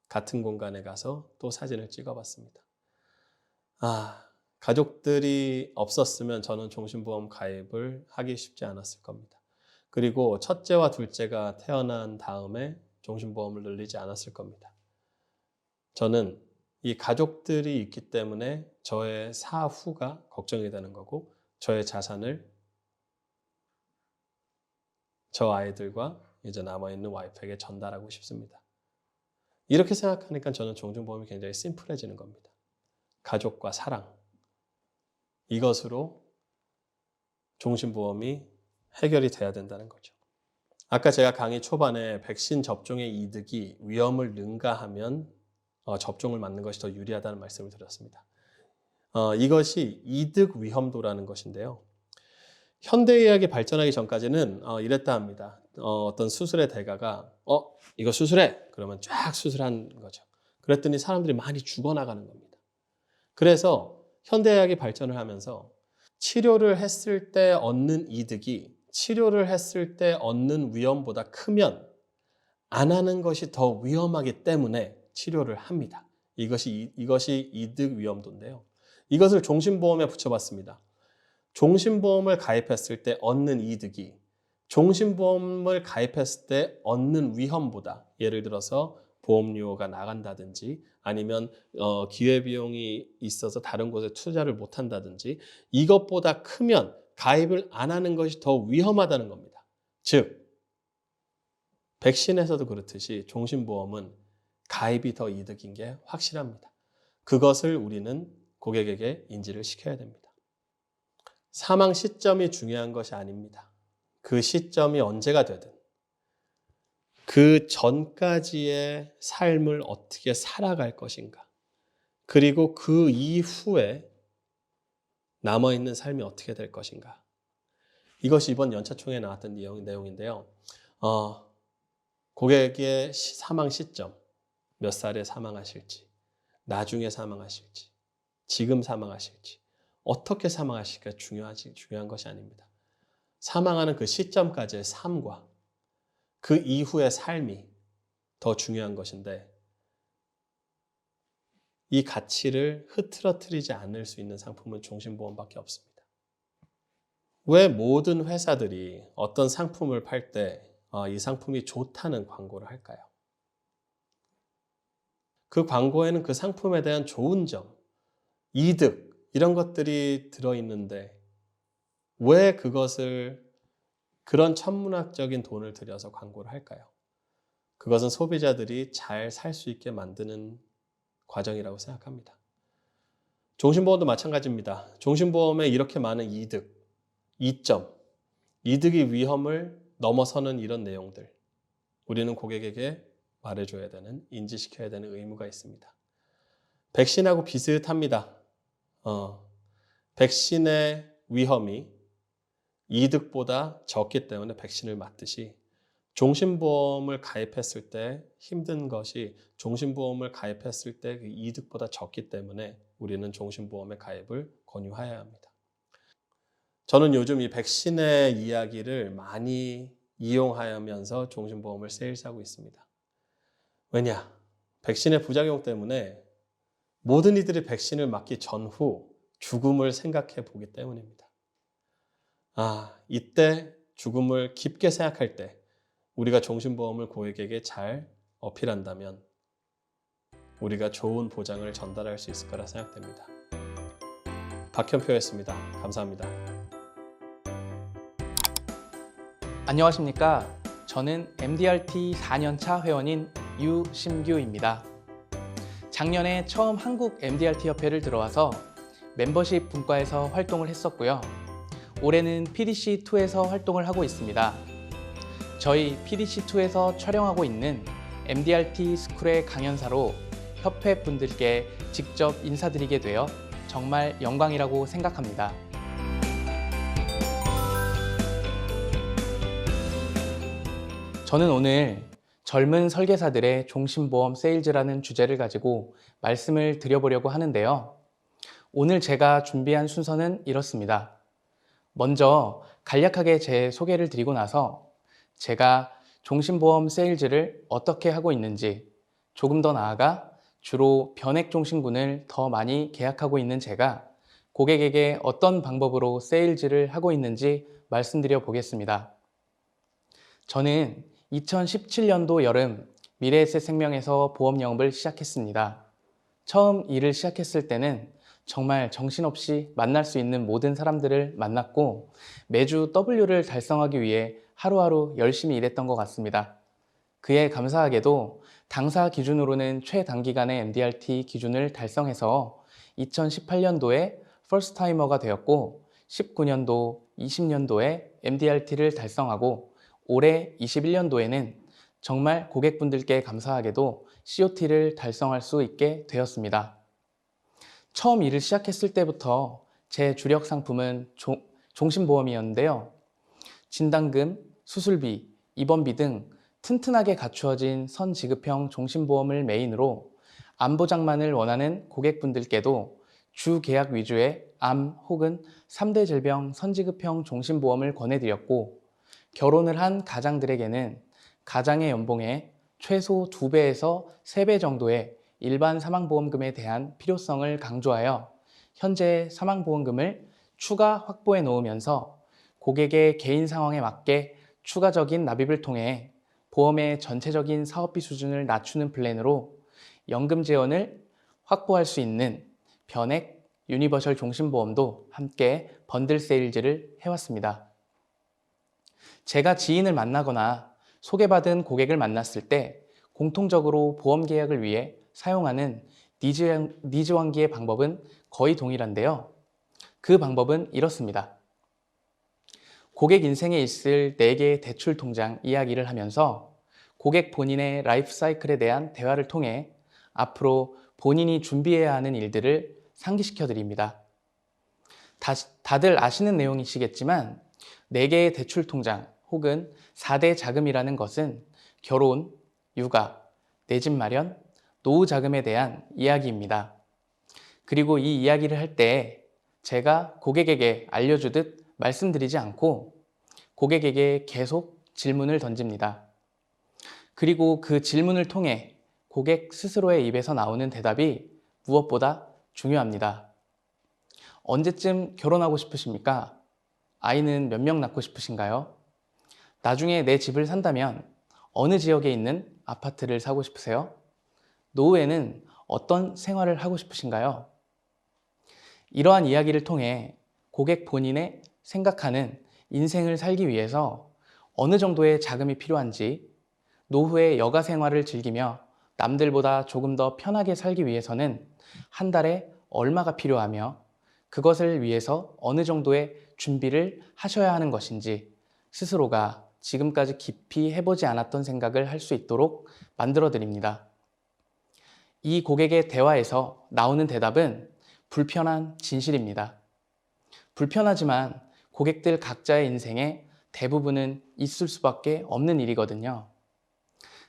같은 공간에 가서 또 사진을 찍어봤습니다. 가족들이 없었으면 저는 종신보험 가입을 하기 쉽지 않았을 겁니다. 그리고 첫째와 둘째가 태어난 다음에 종신보험을 늘리지 않았을 겁니다. 저는 이 가족들이 있기 때문에 저의 사후가 걱정이 되는 거고 저의 자산을 저 아이들과 이제 남아있는 와이프에게 전달하고 싶습니다. 이렇게 생각하니까 저는 종신보험이 굉장히 심플해지는 겁니다. 가족과 사랑, 이것으로 종신보험이 해결이 돼야 된다는 거죠. 아까 제가 강의 초반에 백신 접종의 이득이 위험을 능가하면 접종을 맞는 것이 더 유리하다는 말씀을 드렸습니다. 이것이 이득 위험도라는 것인데요. 현대의학이 발전하기 전까지는 이랬다 합니다. 어떤 수술의 대가가 이거 수술해! 그러면 쫙 수술한 거죠. 그랬더니 사람들이 많이 죽어나가는 겁니다. 그래서 현대의학이 발전을 하면서 치료를 했을 때 얻는 이득이 치료를 했을 때 얻는 위험보다 크면 안 하는 것이 더 위험하기 때문에 치료를 합니다. 이것이 이득 위험도인데요. 이것을 종신보험에 붙여봤습니다. 종신보험을 가입했을 때 얻는 이득이 종신보험을 가입했을 때 얻는 위험보다, 예를 들어서 보험료가 나간다든지 아니면 기회비용이 있어서 다른 곳에 투자를 못한다든지 이것보다 크면 가입을 안 하는 것이 더 위험하다는 겁니다. 즉 백신에서도 그렇듯이 종신보험은 가입이 더 이득인 게 확실합니다. 그것을 우리는 고객에게 인지를 시켜야 됩니다. 사망 시점이 중요한 것이 아닙니다. 그 시점이 언제가 되든 그 전까지의 삶을 어떻게 살아갈 것인가, 그리고 그 이후에 남아있는 삶이 어떻게 될 것인가, 이것이 이번 연차총회에 나왔던 내용인데요. 고객의 사망 시점, 몇 살에 사망하실지, 나중에 사망하실지, 지금 사망하실지, 어떻게 사망하실까 중요한 것이 아닙니다. 사망하는 그 시점까지의 삶과 그 이후의 삶이 더 중요한 것인데 이 가치를 흐트러뜨리지 않을 수 있는 상품은 종신보험밖에 없습니다. 왜 모든 회사들이 어떤 상품을 팔 때 이 상품이 좋다는 광고를 할까요? 그 광고에는 그 상품에 대한 좋은 점, 이득 이런 것들이 들어있는데 왜 그런 천문학적인 돈을 들여서 광고를 할까요? 그것은 소비자들이 잘 살 수 있게 만드는 과정이라고 생각합니다. 종신보험도 마찬가지입니다. 종신보험에 이렇게 많은 이득, 이점, 이득이 위험을 넘어서는 이런 내용들, 우리는 고객에게 말해줘야 되는, 인지시켜야 되는 의무가 있습니다. 백신하고 비슷합니다. 백신의 위험이 이득보다 적기 때문에 백신을 맞듯이 종신보험을 가입했을 때 힘든 것이 종신보험을 가입했을 때 그 이득보다 적기 때문에 우리는 종신보험의 가입을 권유해야 합니다. 저는 요즘 이 백신의 이야기를 많이 이용하면서 종신보험을 세일즈하고 있습니다. 왜냐? 백신의 부작용 때문에 모든 이들이 백신을 맞기 전후 죽음을 생각해 보기 때문입니다. 이때 죽음을 깊게 생각할 때 우리가 종신보험을 고객에게 잘 어필한다면 우리가 좋은 보장을 전달할 수 있을 거라 생각됩니다. 박현표였습니다. 감사합니다. 안녕하십니까. 저는 MDRT 4년차 회원인 유심규입니다. 작년에 처음 한국 MDRT 협회를 들어와서 멤버십 분과에서 활동을 했었고요. 올해는 PDC2에서 활동을 하고 있습니다. 저희 PDC2에서 촬영하고 있는 MDRT 스쿨의 강연사로 협회 분들께 직접 인사드리게 되어 정말 영광이라고 생각합니다. 저는 오늘 젊은 설계사들의 종신보험 세일즈라는 주제를 가지고 말씀을 드려보려고 하는데요. 오늘 제가 준비한 순서는 이렇습니다. 먼저 간략하게 제 소개를 드리고 나서 제가 종신보험 세일즈를 어떻게 하고 있는지, 조금 더 나아가 주로 변액종신군을 더 많이 계약하고 있는 제가 고객에게 어떤 방법으로 세일즈를 하고 있는지 말씀드려 보겠습니다. 저는 2017년도 여름 미래에셋생명에서 보험 영업을 시작했습니다. 처음 일을 시작했을 때는 정말 정신없이 만날 수 있는 모든 사람들을 만났고 매주 W를 달성하기 위해 하루하루 열심히 일했던 것 같습니다. 그에 감사하게도 당사 기준으로는 최단기간의 MDRT 기준을 달성해서 2018년도에 퍼스트타이머가 되었고 19년도, 20년도에 MDRT를 달성하고 올해 21년도에는 정말 고객분들께 감사하게도 COT를 달성할 수 있게 되었습니다. 처음 일을 시작했을 때부터 제 주력 상품은 종신보험이었는데요. 진단금, 수술비, 입원비 등 튼튼하게 갖추어진 선지급형 종신보험을 메인으로 암보장만을 원하는 고객분들께도 주계약 위주의 암 혹은 3대 질병 선지급형 종신보험을 권해드렸고 결혼을 한 가장들에게는 가장의 연봉의 최소 2배에서 3배 정도의 일반 사망보험금에 대한 필요성을 강조하여 현재 사망보험금을 추가 확보해 놓으면서 고객의 개인 상황에 맞게 추가적인 납입을 통해 보험의 전체적인 사업비 수준을 낮추는 플랜으로 연금 재원을 확보할 수 있는 변액 유니버셜 종신보험도 함께 번들 세일즈를 해왔습니다. 제가 지인을 만나거나 소개받은 고객을 만났을 때 공통적으로 보험 계약을 위해 사용하는 니즈 환기의 방법은 거의 동일한데요. 그 방법은 이렇습니다. 고객 인생에 있을 4개의 대출 통장 이야기를 하면서 고객 본인의 라이프 사이클에 대한 대화를 통해 앞으로 본인이 준비해야 하는 일들을 상기시켜 드립니다. 다들 아시는 내용이시겠지만 4개의 대출 통장 혹은 4대 자금이라는 것은 결혼, 육아, 내 집 마련, 노후 자금에 대한 이야기입니다. 그리고 이 이야기를 할 때 제가 고객에게 알려주듯 말씀드리지 않고 고객에게 계속 질문을 던집니다. 그리고 그 질문을 통해 고객 스스로의 입에서 나오는 대답이 무엇보다 중요합니다. 언제쯤 결혼하고 싶으십니까? 아이는 몇 명 낳고 싶으신가요? 나중에 내 집을 산다면 어느 지역에 있는 아파트를 사고 싶으세요? 노후에는 어떤 생활을 하고 싶으신가요? 이러한 이야기를 통해 고객 본인의 생각하는 인생을 살기 위해서 어느 정도의 자금이 필요한지, 노후의 여가 생활을 즐기며 남들보다 조금 더 편하게 살기 위해서는 한 달에 얼마가 필요하며 그것을 위해서 어느 정도의 준비를 하셔야 하는 것인지 스스로가 지금까지 깊이 해보지 않았던 생각을 할 수 있도록 만들어 드립니다. 이 고객의 대화에서 나오는 대답은 불편한 진실입니다. 불편하지만 고객들 각자의 인생에 대부분은 있을 수밖에 없는 일이거든요.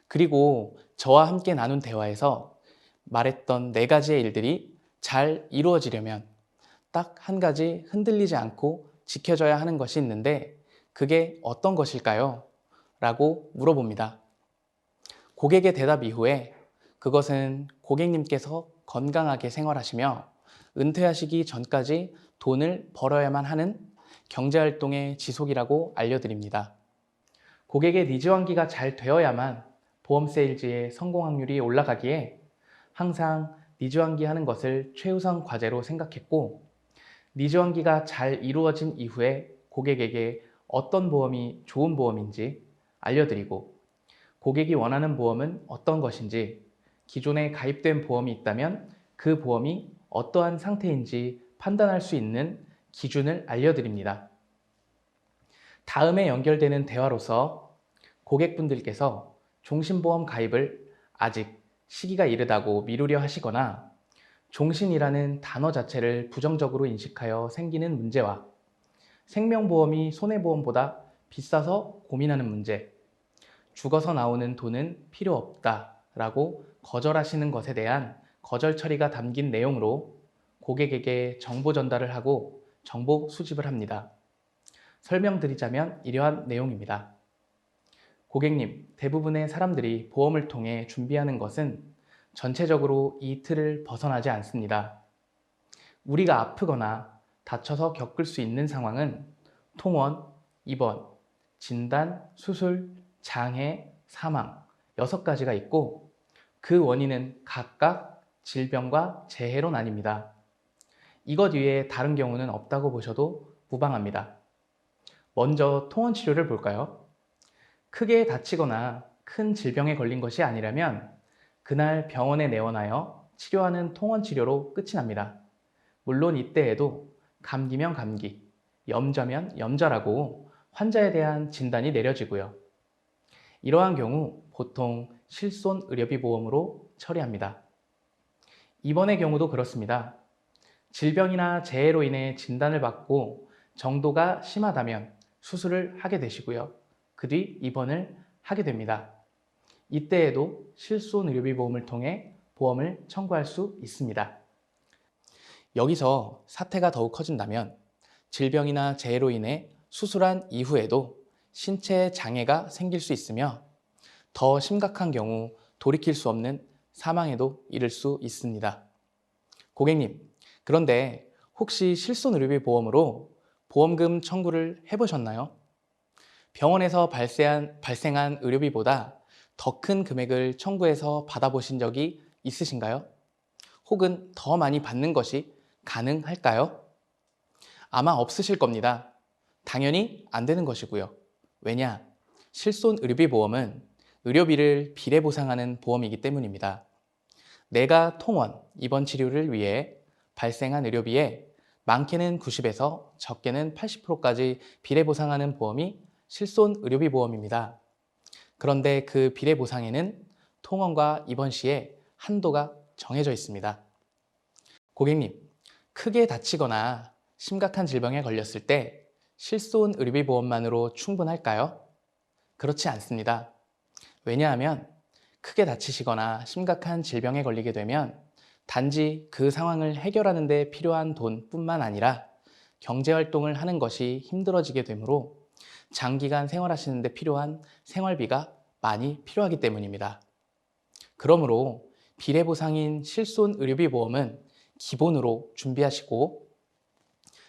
그리고 저와 함께 나눈 대화에서 말했던 4가지의 일들이 잘 이루어지려면 딱 한 가지 흔들리지 않고 지켜져야 하는 것이 있는데 그게 어떤 것일까요? 라고 물어봅니다. 고객의 대답 이후에 그것은 고객님께서 건강하게 생활하시며 은퇴하시기 전까지 돈을 벌어야만 하는 경제활동의 지속이라고 알려드립니다. 고객의 니즈 환기가 잘 되어야만 보험 세일즈의 성공 확률이 올라가기에 항상 니즈 환기하는 것을 최우선 과제로 생각했고 니즈 환기가 잘 이루어진 이후에 고객에게 어떤 보험이 좋은 보험인지 알려드리고 고객이 원하는 보험은 어떤 것인지 기존에 가입된 보험이 있다면 그 보험이 어떠한 상태인지 판단할 수 있는 기준을 알려드립니다. 다음에 연결되는 대화로서 고객분들께서 종신보험 가입을 아직 시기가 이르다고 미루려 하시거나 종신이라는 단어 자체를 부정적으로 인식하여 생기는 문제와 생명보험이 손해보험보다 비싸서 고민하는 문제, 죽어서 나오는 돈은 필요 없다 라고 거절하시는 것에 대한 거절 처리가 담긴 내용으로 고객에게 정보 전달을 하고 정보 수집을 합니다. 설명드리자면 이러한 내용입니다. 고객님, 대부분의 사람들이 보험을 통해 준비하는 것은 전체적으로 이 틀을 벗어나지 않습니다. 우리가 아프거나 다쳐서 겪을 수 있는 상황은 통원, 입원, 진단, 수술, 장애, 사망 6가지가 있고 그 원인은 각각 질병과 재해로 나뉩니다. 이것 외에 다른 경우는 없다고 보셔도 무방합니다. 먼저 통원 치료를 볼까요? 크게 다치거나 큰 질병에 걸린 것이 아니라면 그날 병원에 내원하여 치료하는 통원 치료로 끝이 납니다. 물론 이때에도 감기면 감기, 염좌면 염좌라고 환자에 대한 진단이 내려지고요. 이러한 경우 보통 실손의료비 보험으로 처리합니다. 입원의 경우도 그렇습니다. 질병이나 재해로 인해 진단을 받고 정도가 심하다면 수술을 하게 되시고요. 그 뒤 입원을 하게 됩니다. 이때에도 실손의료비 보험을 통해 보험을 청구할 수 있습니다. 여기서 사태가 더욱 커진다면 질병이나 재해로 인해 수술한 이후에도 신체에 장애가 생길 수 있으며 더 심각한 경우 돌이킬 수 없는 사망에도 이를 수 있습니다. 고객님, 그런데 혹시 실손의료비 보험으로 보험금 청구를 해보셨나요? 병원에서 발생한 의료비보다 더 큰 금액을 청구해서 받아보신 적이 있으신가요? 혹은 더 많이 받는 것이 가능할까요? 아마 없으실 겁니다. 당연히 안 되는 것이고요. 왜냐? 실손의료비 보험은 의료비를 비례보상하는 보험이기 때문입니다. 내가 통원, 입원 치료를 위해 발생한 의료비에 많게는 90에서 적게는 80%까지 비례보상하는 보험이 실손의료비 보험입니다. 그런데 그 비례보상에는 통원과 입원 시에 한도가 정해져 있습니다. 고객님, 크게 다치거나 심각한 질병에 걸렸을 때 실손의료비 보험만으로 충분할까요? 그렇지 않습니다. 왜냐하면 크게 다치시거나 심각한 질병에 걸리게 되면 단지 그 상황을 해결하는 데 필요한 돈뿐만 아니라 경제활동을 하는 것이 힘들어지게 되므로 장기간 생활하시는 데 필요한 생활비가 많이 필요하기 때문입니다. 그러므로 비례보상인 실손의료비 보험은 기본으로 준비하시고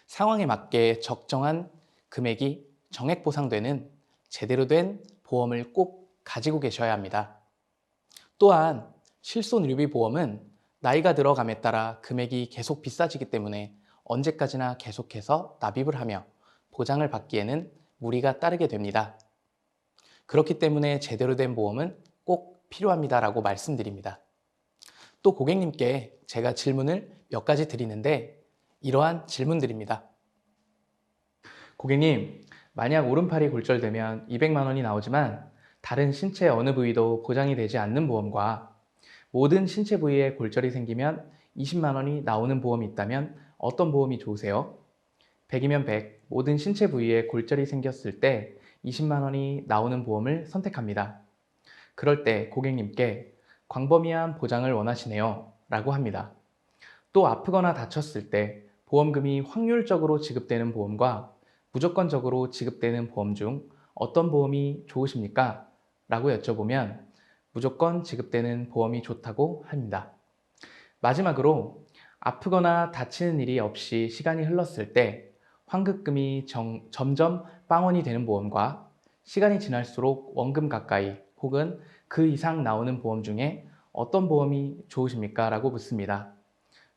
상황에 맞게 적정한 금액이 정액 보상되는 제대로 된 보험을 꼭 가지고 계셔야 합니다. 또한 실손의료비 보험은 나이가 들어감에 따라 금액이 계속 비싸지기 때문에 언제까지나 계속해서 납입을 하며 보장을 받기에는 무리가 따르게 됩니다. 그렇기 때문에 제대로 된 보험은 꼭 필요합니다라고 말씀드립니다. 또 고객님께 제가 질문을 몇 가지 드리는데 이러한 질문들입니다. 고객님, 만약 오른팔이 골절되면 200만 원이 나오지만 다른 신체 어느 부위도 보장이 되지 않는 보험과 모든 신체 부위에 골절이 생기면 20만 원이 나오는 보험이 있다면 어떤 보험이 좋으세요? 100이면 100, 모든 신체 부위에 골절이 생겼을 때 20만 원이 나오는 보험을 선택합니다. 그럴 때 고객님께 광범위한 보장을 원하시네요 라고 합니다. 또 아프거나 다쳤을 때 보험금이 확률적으로 지급되는 보험과 무조건적으로 지급되는 보험 중 어떤 보험이 좋으십니까? 라고 여쭤보면 무조건 지급되는 보험이 좋다고 합니다. 마지막으로 아프거나 다치는 일이 없이 시간이 흘렀을 때 환급금이 점점 빵원이 되는 보험과 시간이 지날수록 원금 가까이 혹은 그 이상 나오는 보험 중에 어떤 보험이 좋으십니까? 라고 묻습니다.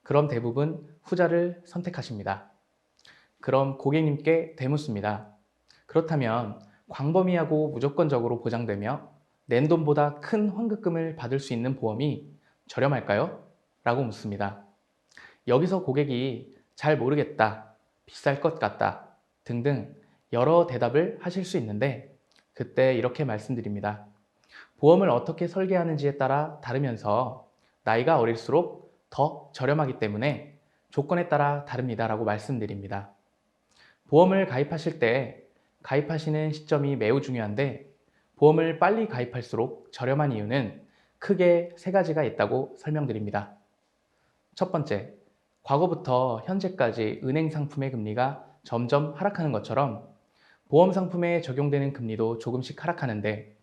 그럼 대부분 후자를 선택하십니다. 그럼 고객님께 되묻습니다. 그렇다면 광범위하고 무조건적으로 보장되며 낸 돈보다 큰 환급금을 받을 수 있는 보험이 저렴할까요? 라고 묻습니다. 여기서 고객이 잘 모르겠다, 비쌀 것 같다 등등 여러 대답을 하실 수 있는데 그때 이렇게 말씀드립니다. 보험을 어떻게 설계하는지에 따라 다르면서 나이가 어릴수록 더 저렴하기 때문에 조건에 따라 다릅니다 라고 말씀드립니다. 보험을 가입하실 때 가입하시는 시점이 매우 중요한데 보험을 빨리 가입할수록 저렴한 이유는 크게 3가지가 있다고 설명드립니다. 첫 번째, 과거부터 현재까지 은행 상품의 금리가 점점 하락하는 것처럼 보험 상품에 적용되는 금리도 조금씩 하락하는데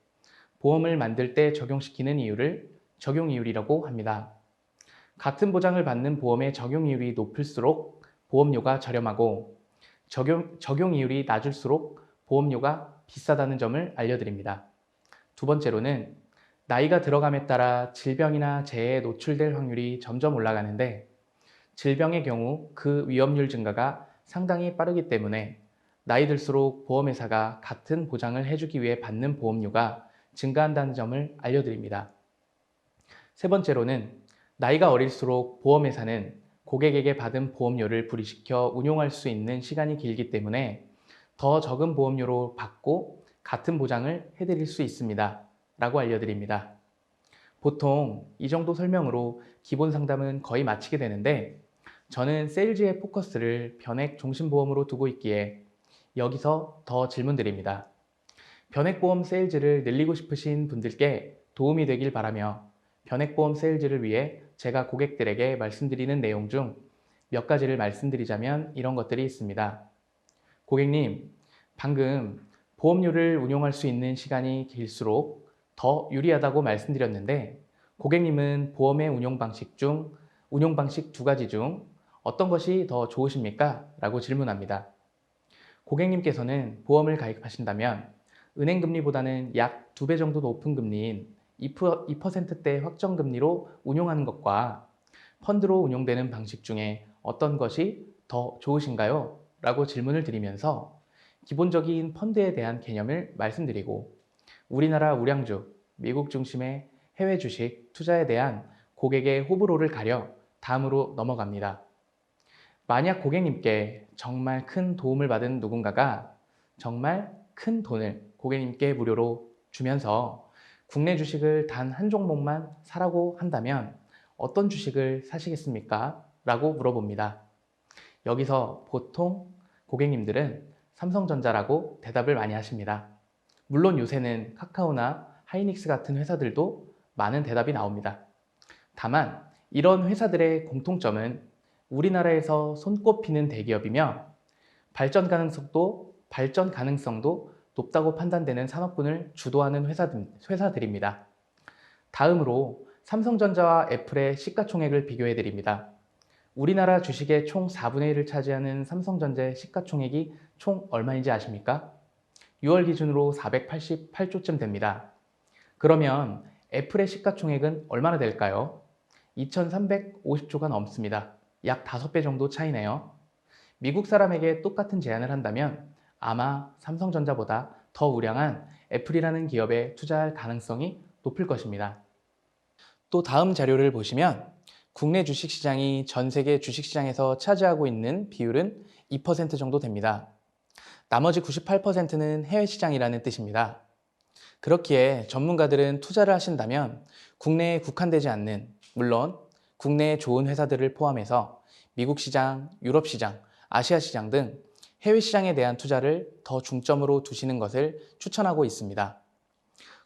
보험을 만들 때 적용시키는 이율을 적용이율이라고 합니다. 같은 보장을 받는 보험의 적용이율이 높을수록 보험료가 저렴하고 적용 이율이 낮을수록 보험료가 비싸다는 점을 알려드립니다. 두 번째로는 나이가 들어감에 따라 질병이나 재해에 노출될 확률이 점점 올라가는데 질병의 경우 그 위험률 증가가 상당히 빠르기 때문에 나이 들수록 보험회사가 같은 보장을 해주기 위해 받는 보험료가 증가한다는 점을 알려드립니다. 세 번째로는 나이가 어릴수록 보험회사는 고객에게 받은 보험료를 불이시켜 운용할 수 있는 시간이 길기 때문에 더 적은 보험료로 받고 같은 보장을 해드릴 수 있습니다. 라고 알려드립니다. 보통 이 정도 설명으로 기본 상담은 거의 마치게 되는데 저는 세일즈의 포커스를 변액 종신보험으로 두고 있기에 여기서 더 질문드립니다. 변액보험 세일즈를 늘리고 싶으신 분들께 도움이 되길 바라며 변액보험 세일즈를 위해 제가 고객들에게 말씀드리는 내용 중 몇 가지를 말씀드리자면 이런 것들이 있습니다. 고객님, 방금 보험료를 운용할 수 있는 시간이 길수록 더 유리하다고 말씀드렸는데 고객님은 보험의 운용 방식 두 가지 중 어떤 것이 더 좋으십니까? 라고 질문합니다. 고객님께서는 보험을 가입하신다면 은행금리보다는 약 2배 정도 높은 금리인 2%대 확정금리로 운용하는 것과 펀드로 운용되는 방식 중에 어떤 것이 더 좋으신가요? 라고 질문을 드리면서 기본적인 펀드에 대한 개념을 말씀드리고 우리나라 우량주, 미국 중심의 해외 주식 투자에 대한 고객의 호불호를 가려 다음으로 넘어갑니다. 만약 고객님께 정말 큰 도움을 받은 누군가가 정말 큰 돈을 고객님께 무료로 주면서 국내 주식을 단 한 종목만 사라고 한다면 어떤 주식을 사시겠습니까? 라고 물어봅니다. 여기서 보통 고객님들은 삼성전자라고 대답을 많이 하십니다. 물론 요새는 카카오나 하이닉스 같은 회사들도 많은 대답이 나옵니다. 다만 이런 회사들의 공통점은 우리나라에서 손꼽히는 대기업이며 발전 가능성도 높다고 판단되는 산업군을 주도하는 회사들입니다. 다음으로 삼성전자와 애플의 시가총액을 비교해 드립니다. 우리나라 주식의 총 4분의 1을 차지하는 삼성전자의 시가총액이 총 얼마인지 아십니까? 6월 기준으로 488조쯤 됩니다. 그러면 애플의 시가총액은 얼마나 될까요? 2350조가 넘습니다. 약 5배 정도 차이네요. 미국 사람에게 똑같은 제안을 한다면 아마 삼성전자보다 더 우량한 애플이라는 기업에 투자할 가능성이 높을 것입니다. 또 다음 자료를 보시면 국내 주식시장이 전 세계 주식시장에서 차지하고 있는 비율은 2% 정도 됩니다. 나머지 98%는 해외시장이라는 뜻입니다. 그렇기에 전문가들은 투자를 하신다면 국내에 국한되지 않는, 물론 국내에 좋은 회사들을 포함해서 미국 시장, 유럽 시장, 아시아 시장 등 해외 시장에 대한 투자를 더 중점으로 두시는 것을 추천하고 있습니다.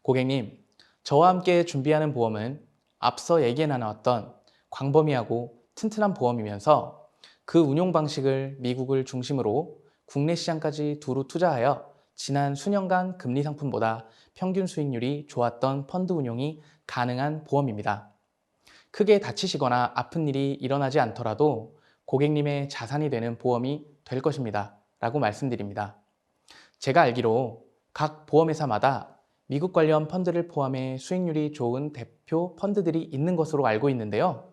고객님, 저와 함께 준비하는 보험은 앞서 얘기해 나눴던 광범위하고 튼튼한 보험이면서 그 운용 방식을 미국을 중심으로 국내 시장까지 두루 투자하여 지난 수년간 금리 상품보다 평균 수익률이 좋았던 펀드 운용이 가능한 보험입니다. 크게 다치시거나 아픈 일이 일어나지 않더라도 고객님의 자산이 되는 보험이 될 것입니다. 라고 말씀드립니다. 제가 알기로 각 보험회사마다 미국 관련 펀드를 포함해 수익률이 좋은 대표 펀드들이 있는 것으로 알고 있는데요.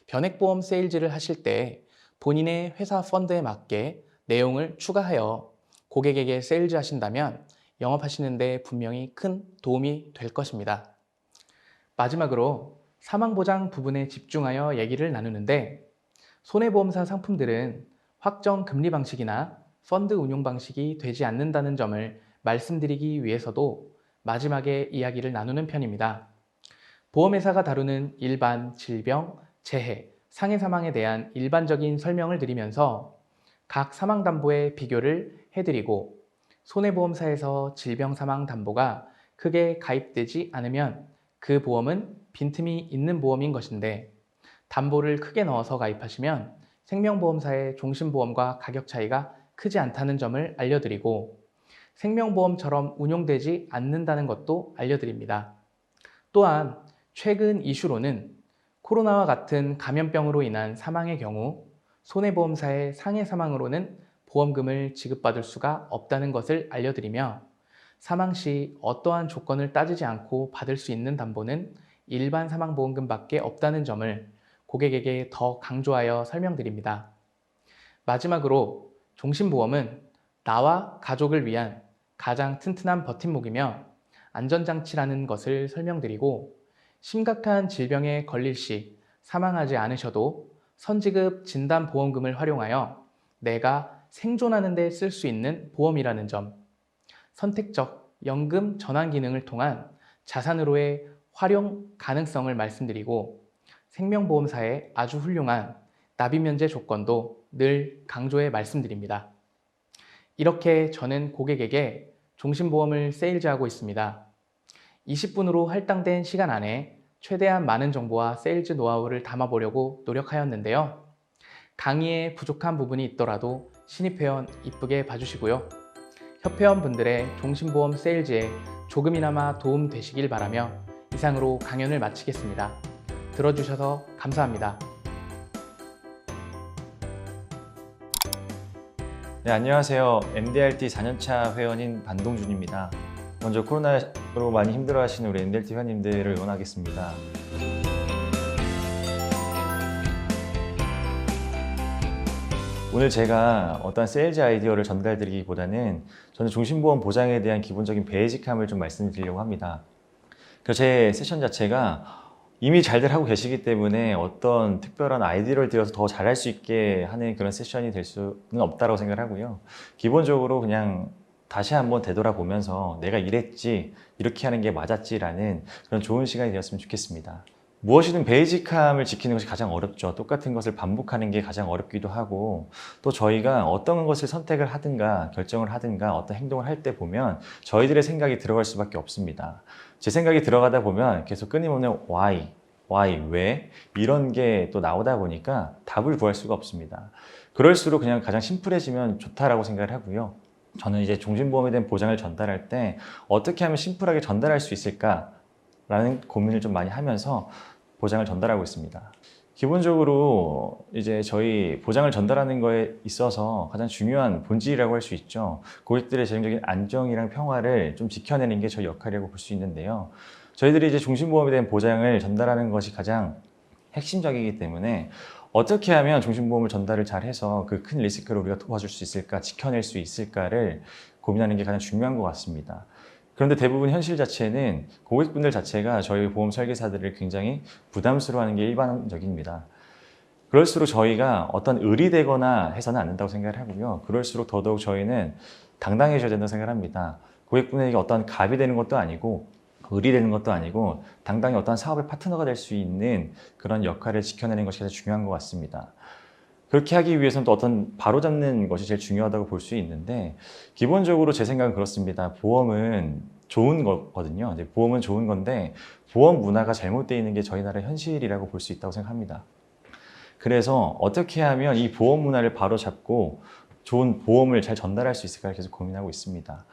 변액보험 세일즈를 하실 때 본인의 회사 펀드에 맞게 내용을 추가하여 고객에게 세일즈 하신다면 영업하시는 데 분명히 큰 도움이 될 것입니다. 마지막으로 사망보장 부분에 집중하여 얘기를 나누는데 손해보험사 상품들은 확정 금리 방식이나 펀드 운용 방식이 되지 않는다는 점을 말씀드리기 위해서도 마지막에 이야기를 나누는 편입니다. 보험회사가 다루는 일반 질병, 재해, 상해 사망에 대한 일반적인 설명을 드리면서 각 사망담보의 비교를 해드리고 손해보험사에서 질병사망담보가 크게 가입되지 않으면 그 보험은 빈틈이 있는 보험인 것인데 담보를 크게 넣어서 가입하시면 생명보험사의 종신보험과 가격 차이가 크지 않다는 점을 알려드리고 생명보험처럼 운용되지 않는다는 것도 알려드립니다. 또한 최근 이슈로는 코로나와 같은 감염병으로 인한 사망의 경우 손해보험사의 상해 사망으로는 보험금을 지급받을 수가 없다는 것을 알려드리며 사망 시 어떠한 조건을 따지지 않고 받을 수 있는 담보는 일반 사망보험금밖에 없다는 점을 고객에게 더 강조하여 설명드립니다. 마지막으로 종신보험은 나와 가족을 위한 가장 튼튼한 버팀목이며 안전장치라는 것을 설명드리고 심각한 질병에 걸릴 시 사망하지 않으셔도 선지급 진단보험금을 활용하여 내가 생존하는 데 쓸 수 있는 보험이라는 점, 선택적 연금 전환 기능을 통한 자산으로의 활용 가능성을 말씀드리고 생명보험사의 아주 훌륭한 납입 면제 조건도 늘 강조해 말씀드립니다. 이렇게 저는 고객에게 종신보험을 세일즈하고 있습니다. 20분으로 할당된 시간 안에 최대한 많은 정보와 세일즈 노하우를 담아보려고 노력하였는데요. 강의에 부족한 부분이 있더라도 신입 회원 이쁘게 봐주시고요. 협회원분들의 종신보험 세일즈에 조금이나마 도움 되시길 바라며 이상으로 강연을 마치겠습니다. 들어주셔서 감사합니다. 네, 안녕하세요. MDRT 4년차 회원인 반동준입니다. 먼저 코로나로 많이 힘들어하시는 우리 MDRT 회원님들을 응원하겠습니다. 오늘 제가 어떤 세일즈 아이디어를 전달드리기보다는 저는 종신보험 보장에 대한 기본적인 베이직함을 좀 말씀드리려고 합니다. 그래서 제 세션 자체가 이미 잘들 하고 계시기 때문에 어떤 특별한 아이디어를 들여서 더 잘할 수 있게 하는 그런 세션이 될 수는 없다고 생각을 하고요. 기본적으로 그냥 다시 한번 되돌아보면서 내가 이랬지, 이렇게 하는 게 맞았지라는 그런 좋은 시간이 되었으면 좋겠습니다. 무엇이든 베이직함을 지키는 것이 가장 어렵죠. 똑같은 것을 반복하는 게 가장 어렵기도 하고, 또 저희가 어떤 것을 선택을 하든가 결정을 하든가 어떤 행동을 할 때 보면 저희들의 생각이 들어갈 수밖에 없습니다. 제 생각이 들어가다 보면 계속 끊임없는 why, 왜 이런 게 또 나오다 보니까 답을 구할 수가 없습니다. 그럴수록 그냥 가장 심플해지면 좋다라고 생각을 하고요. 저는 이제 종신보험에 대한 보장을 전달할 때 어떻게 하면 심플하게 전달할 수 있을까라는 고민을 좀 많이 하면서 보장을 전달하고 있습니다. 기본적으로 이제 저희 보장을 전달하는 거에 있어서 가장 중요한 본질이라고 할 수 있죠. 고객들의 재정적인 안정이랑 평화를 좀 지켜내는 게 저희 역할이라고 볼 수 있는데요. 저희들이 이제 종신보험에 대한 보장을 전달하는 것이 가장 핵심적이기 때문에 어떻게 하면 종신보험을 전달을 잘 해서 그 큰 리스크를 우리가 도와줄 수 있을까, 지켜낼 수 있을까를 고민하는 게 가장 중요한 것 같습니다. 그런데 대부분 현실 자체는 고객분들 자체가 저희 보험 설계사들을 굉장히 부담스러워하는 게 일반적입니다. 그럴수록 저희가 어떤 을이 되거나 해서는 안 된다고 생각을 하고요. 그럴수록 더더욱 저희는 당당해져야 된다고 생각을 합니다. 고객분에게 어떤 갑이 되는 것도 아니고 을이 되는 것도 아니고 당당히 어떤 사업의 파트너가 될 수 있는 그런 역할을 지켜내는 것이 가장 중요한 것 같습니다. 그렇게 하기 위해서는 또 어떤 바로잡는 것이 제일 중요하다고 볼 수 있는데 기본적으로 제 생각은 그렇습니다. 보험은 좋은 거거든요. 보험은 좋은 건데 보험 문화가 잘못되어 있는 게 저희 나라의 현실이라고 볼 수 있다고 생각합니다. 그래서 어떻게 하면 이 보험 문화를 바로잡고 좋은 보험을 잘 전달할 수 있을까 계속 고민하고 있습니다.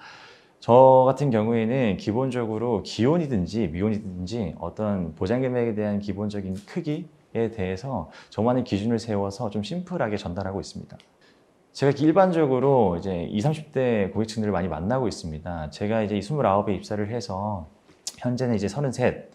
저 같은 경우에는 기본적으로 기혼이든지 미혼이든지 어떤 보장금액에 대한 기본적인 크기에 대해서 저만의 기준을 세워서 좀 심플하게 전달하고 있습니다. 제가 일반적으로 이제 20, 30대 고객층들을 많이 만나고 있습니다. 제가 이제 29에 입사를 해서 현재는 이제 33,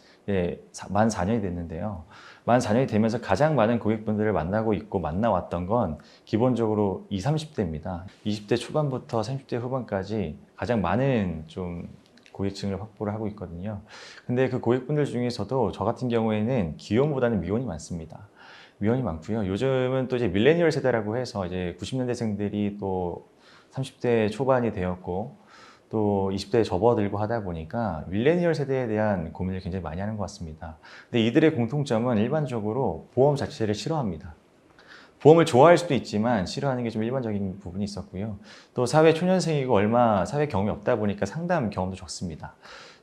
만 4년이 됐는데요. 만 4년이 되면서 가장 많은 고객분들을 만나고 있고 만나왔던 건 기본적으로 20, 30대입니다. 20대 초반부터 30대 후반까지 가장 많은 좀 고객층을 확보를 하고 있거든요. 근데 그 고객분들 중에서도 저 같은 경우에는 기혼보다는 미혼이 많습니다. 미혼이 많고요. 요즘은 또 이제 밀레니얼 세대라고 해서 이제 90년대생들이 또 30대 초반이 되었고 또 20대에 접어들고 하다 보니까 밀레니얼 세대에 대한 고민을 굉장히 많이 하는 것 같습니다. 근데 이들의 공통점은 일반적으로 보험 자체를 싫어합니다. 보험을 좋아할 수도 있지만 싫어하는 게 좀 일반적인 부분이 있었고요. 또 사회 초년생이고 얼마 사회 경험이 없다 보니까 상담 경험도 적습니다.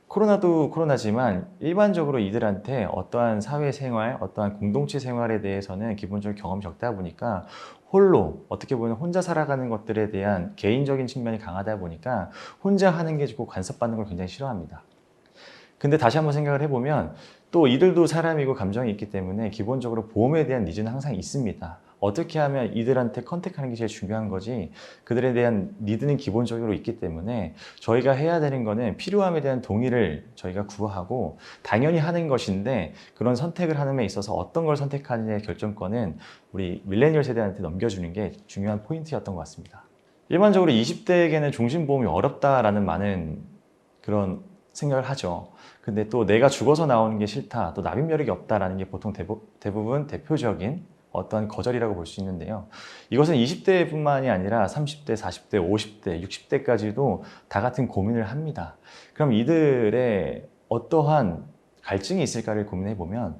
코로나도 코로나지만 일반적으로 이들한테 어떠한 사회생활, 어떠한 공동체 생활에 대해서는 기본적으로 경험이 적다 보니까 홀로 어떻게 보면 혼자 살아가는 것들에 대한 개인적인 측면이 강하다 보니까 혼자 하는 게 좋고 간섭받는 걸 굉장히 싫어합니다. 근데 다시 한번 생각을 해보면 또 이들도 사람이고 감정이 있기 때문에 기본적으로 보험에 대한 니즈는 항상 있습니다. 어떻게 하면 이들한테 컨택하는 게 제일 중요한 거지, 그들에 대한 니드는 기본적으로 있기 때문에 저희가 해야 되는 거는 필요함에 대한 동의를 저희가 구하고 당연히 하는 것인데, 그런 선택을 하는 데 있어서 어떤 걸 선택하느냐의 결정권은 우리 밀레니얼 세대한테 넘겨주는 게 중요한 포인트였던 것 같습니다. 일반적으로 20대에게는 종신보험이 어렵다라는 많은 그런 생각을 하죠. 근데 또 내가 죽어서 나오는 게 싫다, 또 납입여력이 없다라는 게 보통 대부분 대표적인 어떤 거절이라고 볼 수 있는데요. 이것은 20대뿐만이 아니라 30대, 40대, 50대, 60대까지도 다 같은 고민을 합니다. 그럼 이들의 어떠한 갈증이 있을까를 고민해 보면,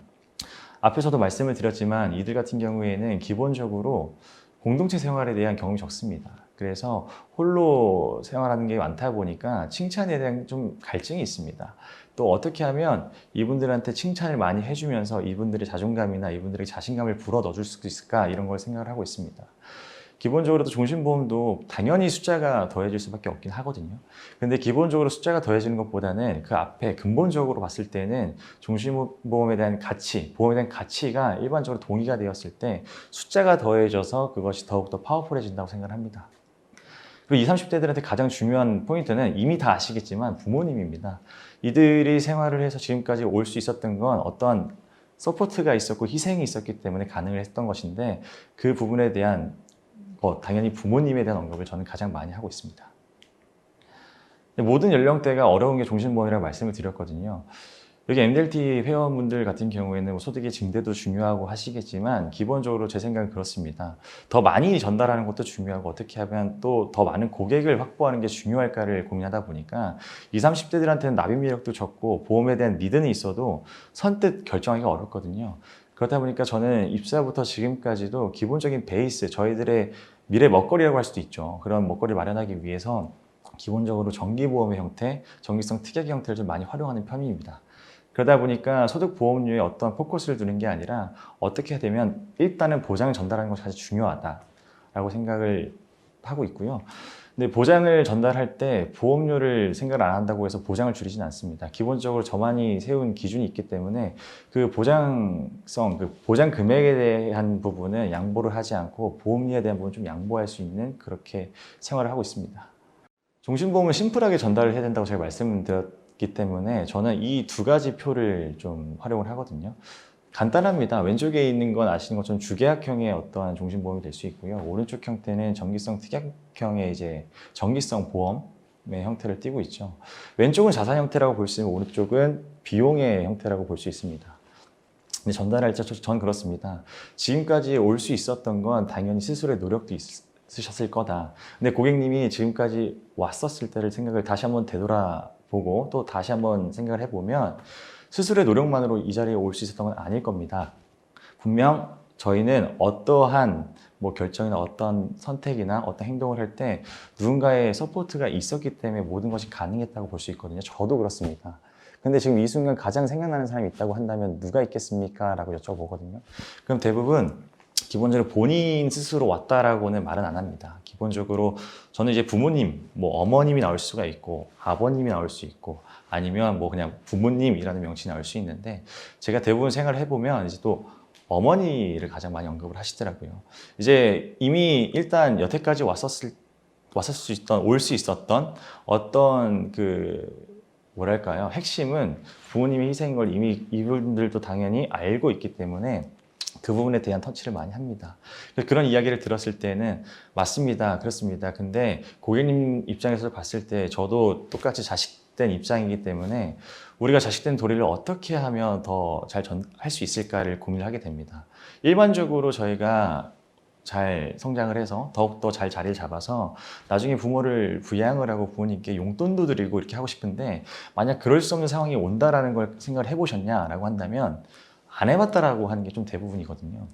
앞에서도 말씀을 드렸지만 이들 같은 경우에는 기본적으로 공동체 생활에 대한 경험이 적습니다. 그래서 홀로 생활하는 게 많다 보니까 칭찬에 대한 좀 갈증이 있습니다. 또 어떻게 하면 이분들한테 칭찬을 많이 해주면서 이분들의 자존감이나 이분들의 자신감을 불어 넣어줄 수 있을까, 이런 걸 생각을 하고 있습니다. 기본적으로 종신보험도 당연히 숫자가 더해질 수밖에 없긴 하거든요. 근데 기본적으로 숫자가 더해지는 것보다는 그 앞에 근본적으로 봤을 때는 종신보험에 대한 가치, 보험에 대한 가치가 일반적으로 동의가 되었을 때 숫자가 더해져서 그것이 더욱더 파워풀해진다고 생각을 합니다. 그리고 20, 30대들한테 가장 중요한 포인트는 이미 다 아시겠지만 부모님입니다. 이들이 생활을 해서 지금까지 올 수 있었던 건 어떠한 서포트가 있었고 희생이 있었기 때문에 가능을 했던 것인데, 그 부분에 대한 당연히 부모님에 대한 언급을 저는 가장 많이 하고 있습니다. 모든 연령대가 어려운 게 종신보험이라고 말씀을 드렸거든요. 여기 MDRT 회원분들 같은 경우에는 소득의 증대도 중요하고 하시겠지만 기본적으로 제 생각은 그렇습니다. 더 많이 전달하는 것도 중요하고 어떻게 하면 또 더 많은 고객을 확보하는 게 중요할까를 고민하다 보니까 20, 30대들한테는 납입력도 적고 보험에 대한 니드는 있어도 선뜻 결정하기가 어렵거든요. 그렇다 보니까 저는 입사부터 지금까지도 기본적인 베이스, 저희들의 미래 먹거리라고 할 수도 있죠. 그런 먹거리를 마련하기 위해서 기본적으로 정기보험의 형태, 정기성 특약 형태를 좀 많이 활용하는 편입니다. 그러다 보니까 소득보험료에 어떤 포커스를 두는 게 아니라 어떻게 되면 일단은 보장을 전달하는 것이 가장 중요하다라고 생각을 하고 있고요. 근데 보장을 전달할 때 보험료를 생각을 안 한다고 해서 보장을 줄이진 않습니다. 기본적으로 저만이 세운 기준이 있기 때문에 그 보장성, 그 보장 금액에 대한 부분은 양보를 하지 않고 보험료에 대한 부분은 좀 양보할 수 있는, 그렇게 생활을 하고 있습니다. 종신보험을 심플하게 전달을 해야 된다고 제가 말씀을 드렸기 때문에 저는 이 두 가지 표를 좀 활용을 하거든요. 간단합니다. 왼쪽에 있는 건 아시는 것처럼 주계약형의 어떠한 종신보험이 될 수 있고요. 오른쪽 형태는 정기성 특약형의 이제 정기성 보험의 형태를 띠고 있죠. 왼쪽은 자산 형태라고 볼 수 있고 오른쪽은 비용의 형태라고 볼 수 있습니다. 근데 전달할 때 전 그렇습니다. 지금까지 올 수 있었던 건 당연히 스스로의 노력도 있으셨을 거다. 근데 고객님이 지금까지 왔었을 때를 생각을 다시 한번 되돌아보고 또 다시 한번 생각을 해보면 스스로의 노력만으로 이 자리에 올 수 있었던 건 아닐 겁니다. 분명 저희는 어떠한 결정이나 어떤 선택이나 어떤 행동을 할 때 누군가의 서포트가 있었기 때문에 모든 것이 가능했다고 볼 수 있거든요. 저도 그렇습니다. 근데 지금 이 순간 가장 생각나는 사람이 있다고 한다면 누가 있겠습니까? 라고 여쭤보거든요. 그럼 대부분 기본적으로 본인 스스로 왔다라고는 말은 안 합니다. 기본적으로 저는 이제 부모님, 어머님이 나올 수가 있고 아버님이 나올 수 있고 아니면 그냥 부모님이라는 명칭이 나올 수 있는데, 제가 대부분 생각을 해보면 이제 또 어머니를 가장 많이 언급을 하시더라고요. 이제 이미 일단 여태까지 올 수 있었던 어떤 뭐랄까요, 핵심은 부모님의 희생인 걸 이미 이분들도 당연히 알고 있기 때문에 그 부분에 대한 터치를 많이 합니다. 그런 이야기를 들었을 때는 맞습니다, 그렇습니다. 근데 고객님 입장에서 봤을 때 저도 똑같이 자식된 입장이기 때문에 우리가 자식된 도리를 어떻게 하면 더 잘 할 수 있을까를 고민을 하게 됩니다. 일반적으로 저희가 잘 성장을 해서 더욱더 잘 자리를 잡아서 나중에 부모를 부양을 하고 부모님께 용돈도 드리고 이렇게 하고 싶은데, 만약 그럴 수 없는 상황이 온다라는 걸 생각을 해보셨냐라고 한다면 안 해봤다라고 하는 게 좀 대부분이거든요.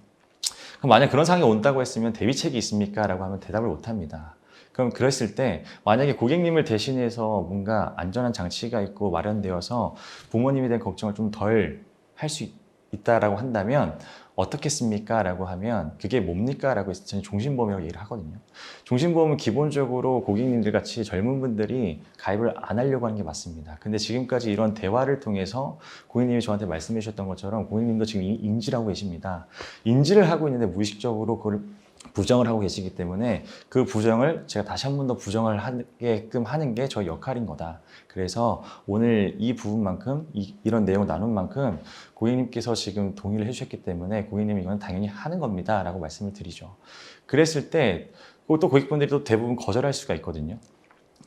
그럼 만약 그런 상황이 온다고 했으면 대비책이 있습니까? 라고 하면 대답을 못 합니다. 그럼 그랬을 때 만약에 고객님을 대신해서 뭔가 안전한 장치가 있고 마련되어서 부모님에 대한 걱정을 좀 덜 할 수 있다라고 한다면 어떻겠습니까? 라고 하면 그게 뭡니까? 라고 해서 저는 종신보험이라고 얘기를 하거든요. 종신보험은 기본적으로 고객님들 같이 젊은 분들이 가입을 안 하려고 하는 게 맞습니다. 근데 지금까지 이런 대화를 통해서 고객님이 저한테 말씀해 주셨던 것처럼 고객님도 지금 인지를 하고 계십니다. 인지를 하고 있는데 무의식적으로 그걸 부정을 하고 계시기 때문에 그 부정을 제가 다시 한 번 더 부정을 하게끔 하는 게 저희 역할인 거다. 그래서 오늘 이 부분만큼 이런 내용을 나눈 만큼 고객님께서 지금 동의를 해주셨기 때문에 고객님이 이건 당연히 하는 겁니다 라고 말씀을 드리죠. 그랬을 때 또 고객분들이 또 대부분 거절할 수가 있거든요.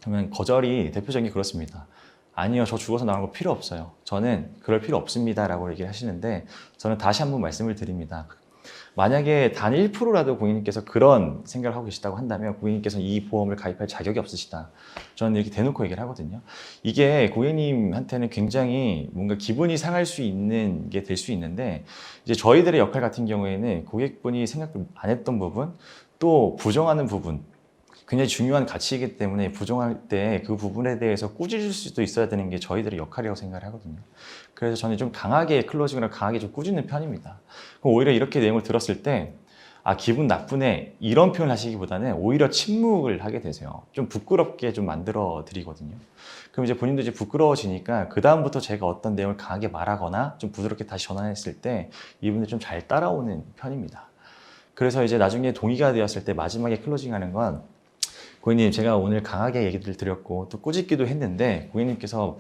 그러면 거절이 대표적인 게 그렇습니다. 아니요, 저 죽어서 나오는 거 필요 없어요. 저는 그럴 필요 없습니다 라고 얘기를 하시는데 저는 다시 한번 말씀을 드립니다. 만약에 단 1%라도 고객님께서 그런 생각을 하고 계시다고 한다면 고객님께서는 이 보험을 가입할 자격이 없으시다. 저는 이렇게 대놓고 얘기를 하거든요. 이게 고객님한테는 굉장히 뭔가 기분이 상할 수 있는 게 될 수 있는데 이제 저희들의 역할 같은 경우에는 고객분이 생각 안 했던 부분 또 부정하는 부분 굉장히 중요한 가치이기 때문에 부정할 때 그 부분에 대해서 꾸짖을 수도 있어야 되는 게 저희들의 역할이라고 생각을 하거든요. 그래서 저는 좀 강하게 클로징을 강하게 좀 꾸짖는 편입니다. 그럼 오히려 이렇게 내용을 들었을 때 아, 기분 나쁘네 이런 표현을 하시기보다는 오히려 침묵을 하게 되세요. 좀 부끄럽게 좀 만들어 드리거든요. 그럼 이제 본인도 이제 부끄러워지니까 그 다음부터 제가 어떤 내용을 강하게 말하거나 좀 부드럽게 다시 전환했을 때 이분들 좀 잘 따라오는 편입니다. 그래서 이제 나중에 동의가 되었을 때 마지막에 클로징하는 건 고객님 제가 오늘 강하게 얘기를 드렸고 또 꾸짖기도 했는데 고객님께서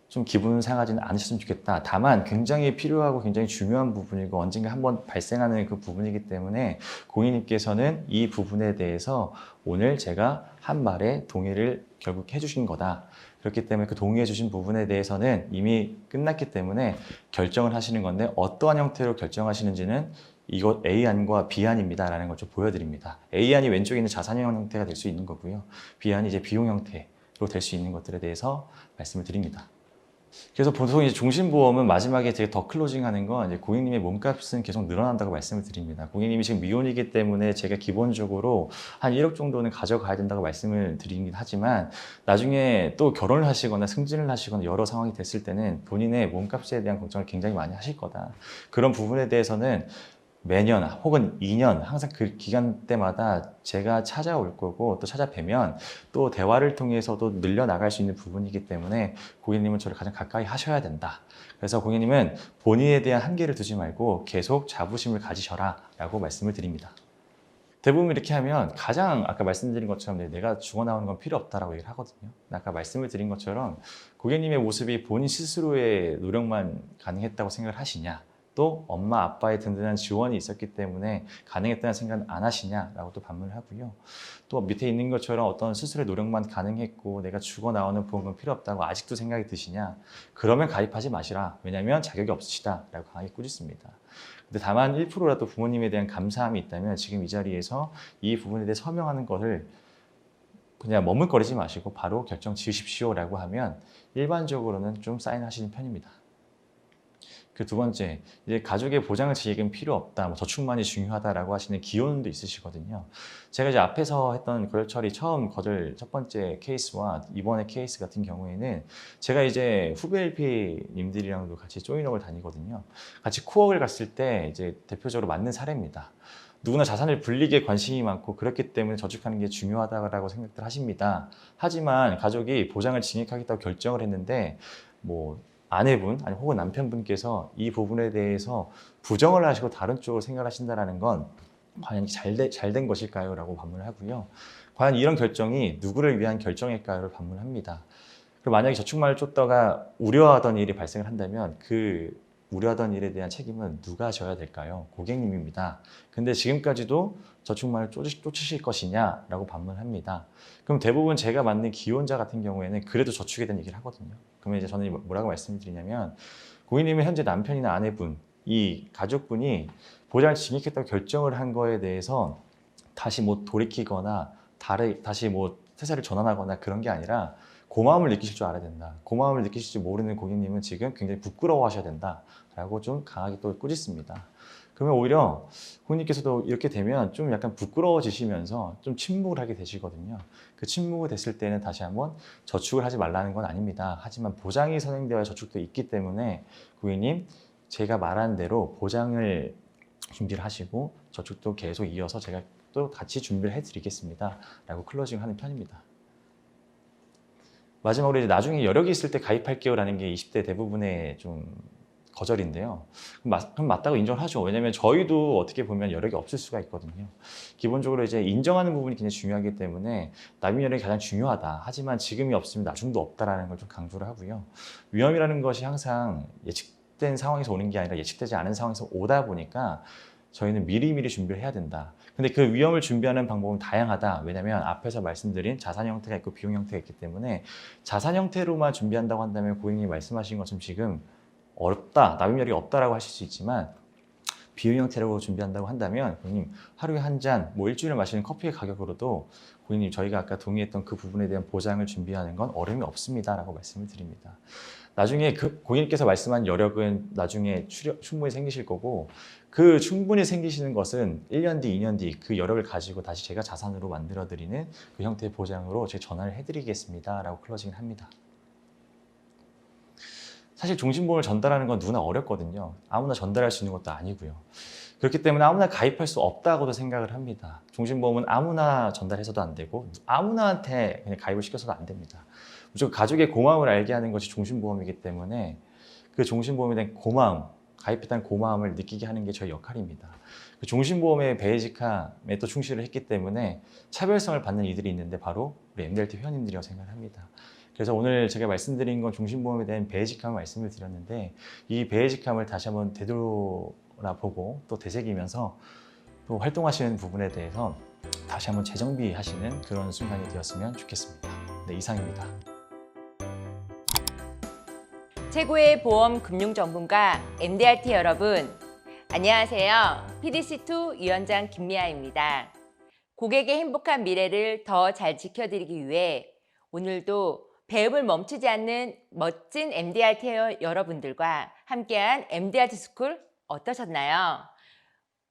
좀 기분 상하지는 않으셨으면 좋겠다. 다만 굉장히 필요하고 굉장히 중요한 부분이고 언젠가 한번 발생하는 그 부분이기 때문에 고객님께서는 이 부분에 대해서 오늘 제가 한 말에 동의를 결국 해주신 거다. 그렇기 때문에 그 동의해 주신 부분에 대해서는 이미 끝났기 때문에 결정을 하시는 건데 어떠한 형태로 결정하시는지는 이것 A안과 B안입니다 라는 걸 좀 보여드립니다. A안이 왼쪽에 있는 자산형 형태가 될 수 있는 거고요. B안이 이제 비용 형태로 될 수 있는 것들에 대해서 말씀을 드립니다. 그래서 보통 이제 종신보험은 마지막에 제가 더 클로징하는 건 이제 고객님의 몸값은 계속 늘어난다고 말씀을 드립니다. 고객님이 지금 미혼이기 때문에 제가 기본적으로 한 1억 정도는 가져가야 된다고 말씀을 드리긴 하지만 나중에 또 결혼을 하시거나 승진을 하시거나 여러 상황이 됐을 때는 본인의 몸값에 대한 걱정을 굉장히 많이 하실 거다. 그런 부분에 대해서는 매년 혹은 2년 항상 그 기간 때마다 제가 찾아올 거고 또 찾아뵈면 또 대화를 통해서도 늘려나갈 수 있는 부분이기 때문에 고객님은 저를 가장 가까이 하셔야 된다. 그래서 고객님은 본인에 대한 한계를 두지 말고 계속 자부심을 가지셔라 라고 말씀을 드립니다. 대부분 이렇게 하면 가장 아까 말씀드린 것처럼 내가 죽어나오는 건 필요 없다라고 얘기를 하거든요. 아까 말씀을 드린 것처럼 고객님의 모습이 본인 스스로의 노력만 가능했다고 생각을 하시냐 또 엄마 아빠의 든든한 지원이 있었기 때문에 가능했다는 생각은 안 하시냐라고 또 반문을 하고요. 또 밑에 있는 것처럼 어떤 스스로의 노력만 가능했고 내가 죽어나오는 보험은 필요 없다고 아직도 생각이 드시냐? 그러면 가입하지 마시라. 왜냐하면 자격이 없으시다라고 강하게 꾸짖습니다. 근데 다만 1%라도 부모님에 대한 감사함이 있다면 지금 이 자리에서 이 부분에 대해 서명하는 것을 그냥 머물거리지 마시고 바로 결정 지으십시오라고 하면 일반적으로는 좀 사인하시는 편입니다. 그 두 번째, 이제 가족의 보장을 지금 필요 없다, 저축만이 중요하다라고 하시는 기혼도 있으시거든요. 제가 이제 앞에서 했던 거절 처리 처음 거절 첫 번째 케이스와 이번의 케이스 같은 경우에는 제가 이제 후배 LP님들이랑도 같이 조인업을 다니거든요. 같이 코워크를 갔을 때 이제 대표적으로 맞는 사례입니다. 누구나 자산을 불리기에 관심이 많고 그렇기 때문에 저축하는 게 중요하다고 생각들 하십니다. 하지만 가족이 보장을 진입하겠다고 결정을 했는데 아내분 아니 혹은 남편분께서 이 부분에 대해서 부정을 하시고 다른 쪽으로 생각하신다는 건 과연 잘된 것일까요? 라고 반문을 하고요. 과연 이런 결정이 누구를 위한 결정일까요?를 반문합니다. 그리고 만약에 저축만을 쫓다가 우려하던 일이 발생을 한다면 그 우려하던 일에 대한 책임은 누가 져야 될까요? 고객님입니다. 근데 지금까지도 저축만을 쫓으실 것이냐라고 반문합니다. 그럼 대부분 제가 맞는 기혼자 같은 경우에는 그래도 저축에 대한 얘기를 하거든요. 그러면 이제 저는 뭐라고 말씀드리냐면 고객님은 현재 남편이나 아내분, 이 가족분이 보장을 진입했다고 결정을 한 거에 대해서 다시 돌이키거나 다시 회사를 전환하거나 그런 게 아니라 고마움을 느끼실 줄 알아야 된다. 고마움을 느끼실 줄 모르는 고객님은 지금 굉장히 부끄러워하셔야 된다라고 좀 강하게 또 꾸짖습니다. 그러면 오히려 고객님께서도 이렇게 되면 좀 약간 부끄러워지시면서 좀 침묵을 하게 되시거든요. 그 침묵이 됐을 때는 다시 한번 저축을 하지 말라는 건 아닙니다. 하지만 보장이 선행되어야 저축도 있기 때문에 고객님 제가 말한 대로 보장을 준비를 하시고 저쪽도 계속 이어서 제가 또 같이 준비를 해드리겠습니다 라고 클로징 하는 편입니다. 마지막으로 이제 나중에 여력이 있을 때 가입할게요 라는 게 20대 대부분의 좀 거절인데요. 그럼 맞다고 인정을 하죠. 왜냐하면 저희도 어떻게 보면 여력이 없을 수가 있거든요. 기본적으로 이제 인정하는 부분이 굉장히 중요하기 때문에 납입 여력이 가장 중요하다. 하지만 지금이 없으면 나중도 없다라는 걸 좀 강조를 하고요. 위험이라는 것이 항상 예측된 상황에서 오는 게 아니라 예측되지 않은 상황에서 오다 보니까 저희는 미리미리 준비를 해야 된다. 근데 그 위험을 준비하는 방법은 다양하다. 왜냐하면 앞에서 말씀드린 자산 형태가 있고 비용 형태가 있기 때문에 자산 형태로만 준비한다고 한다면 고객님이 말씀하신 것처럼 지금 어렵다, 납입력이 없다라고 하실 수 있지만 비용 형태로 준비한다고 한다면 고객님 하루에 한 잔, 뭐 일주일에 마시는 커피의 가격으로도 고객님 저희가 아까 동의했던 그 부분에 대한 보장을 준비하는 건 어려움이 없습니다라고 말씀을 드립니다. 나중에 그 고객님께서 말씀한 여력은 나중에 충분히 생기실 거고 그 충분히 생기시는 것은 1년 뒤, 2년 뒤 그 여력을 가지고 다시 제가 자산으로 만들어드리는 그 형태의 보장으로 제가 전환을 해드리겠습니다라고 클로징을 합니다. 사실 종신보험을 전달하는 건 누구나 어렵거든요. 아무나 전달할 수 있는 것도 아니고요. 그렇기 때문에 아무나 가입할 수 없다고도 생각을 합니다. 종신보험은 아무나 전달해서도 안 되고 아무나한테 그냥 가입을 시켜서도 안 됩니다. 무조건 가족의 고마움을 알게 하는 것이 종신보험이기 때문에 그 종신보험에 대한 고마움, 가입에 대한 고마움을 느끼게 하는 게 저희 역할입니다. 그 종신보험의 베이직함에 또 충실을 했기 때문에 차별성을 받는 이들이 있는데 바로 우리 MDRT 회원님들이라고 생각을 합니다. 그래서 오늘 제가 말씀드린 건 종신보험에 대한 베이직함을 말씀을 드렸는데 이 베이직함을 다시 한번 되돌아보고 또 되새기면서 또 활동하시는 부분에 대해서 다시 한번 재정비하시는 그런 순간이 되었으면 좋겠습니다. 네, 이상입니다. 최고의 보험 금융 전문가 MDRT 여러분, 안녕하세요. PDC2 위원장 김미아입니다. 고객의 행복한 미래를 더 잘 지켜드리기 위해 오늘도 배움을 멈추지 않는 멋진 MDRT 여러분들과 함께한 MDRT 스쿨 어떠셨나요?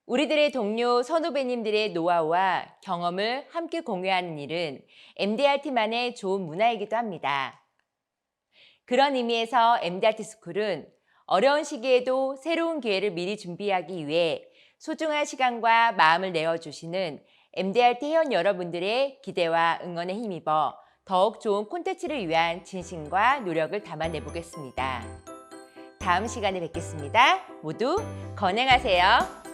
우리들의 동료 선후배님들의 노하우와 경험을 함께 공유하는 일은 MDRT만의 좋은 문화이기도 합니다. 그런 의미에서 MDRT 스쿨은 어려운 시기에도 새로운 기회를 미리 준비하기 위해 소중한 시간과 마음을 내어주시는 MDRT 회원 여러분들의 기대와 응원에 힘입어 더욱 좋은 콘텐츠를 위한 진심과 노력을 담아내보겠습니다. 다음 시간에 뵙겠습니다. 모두 건행하세요.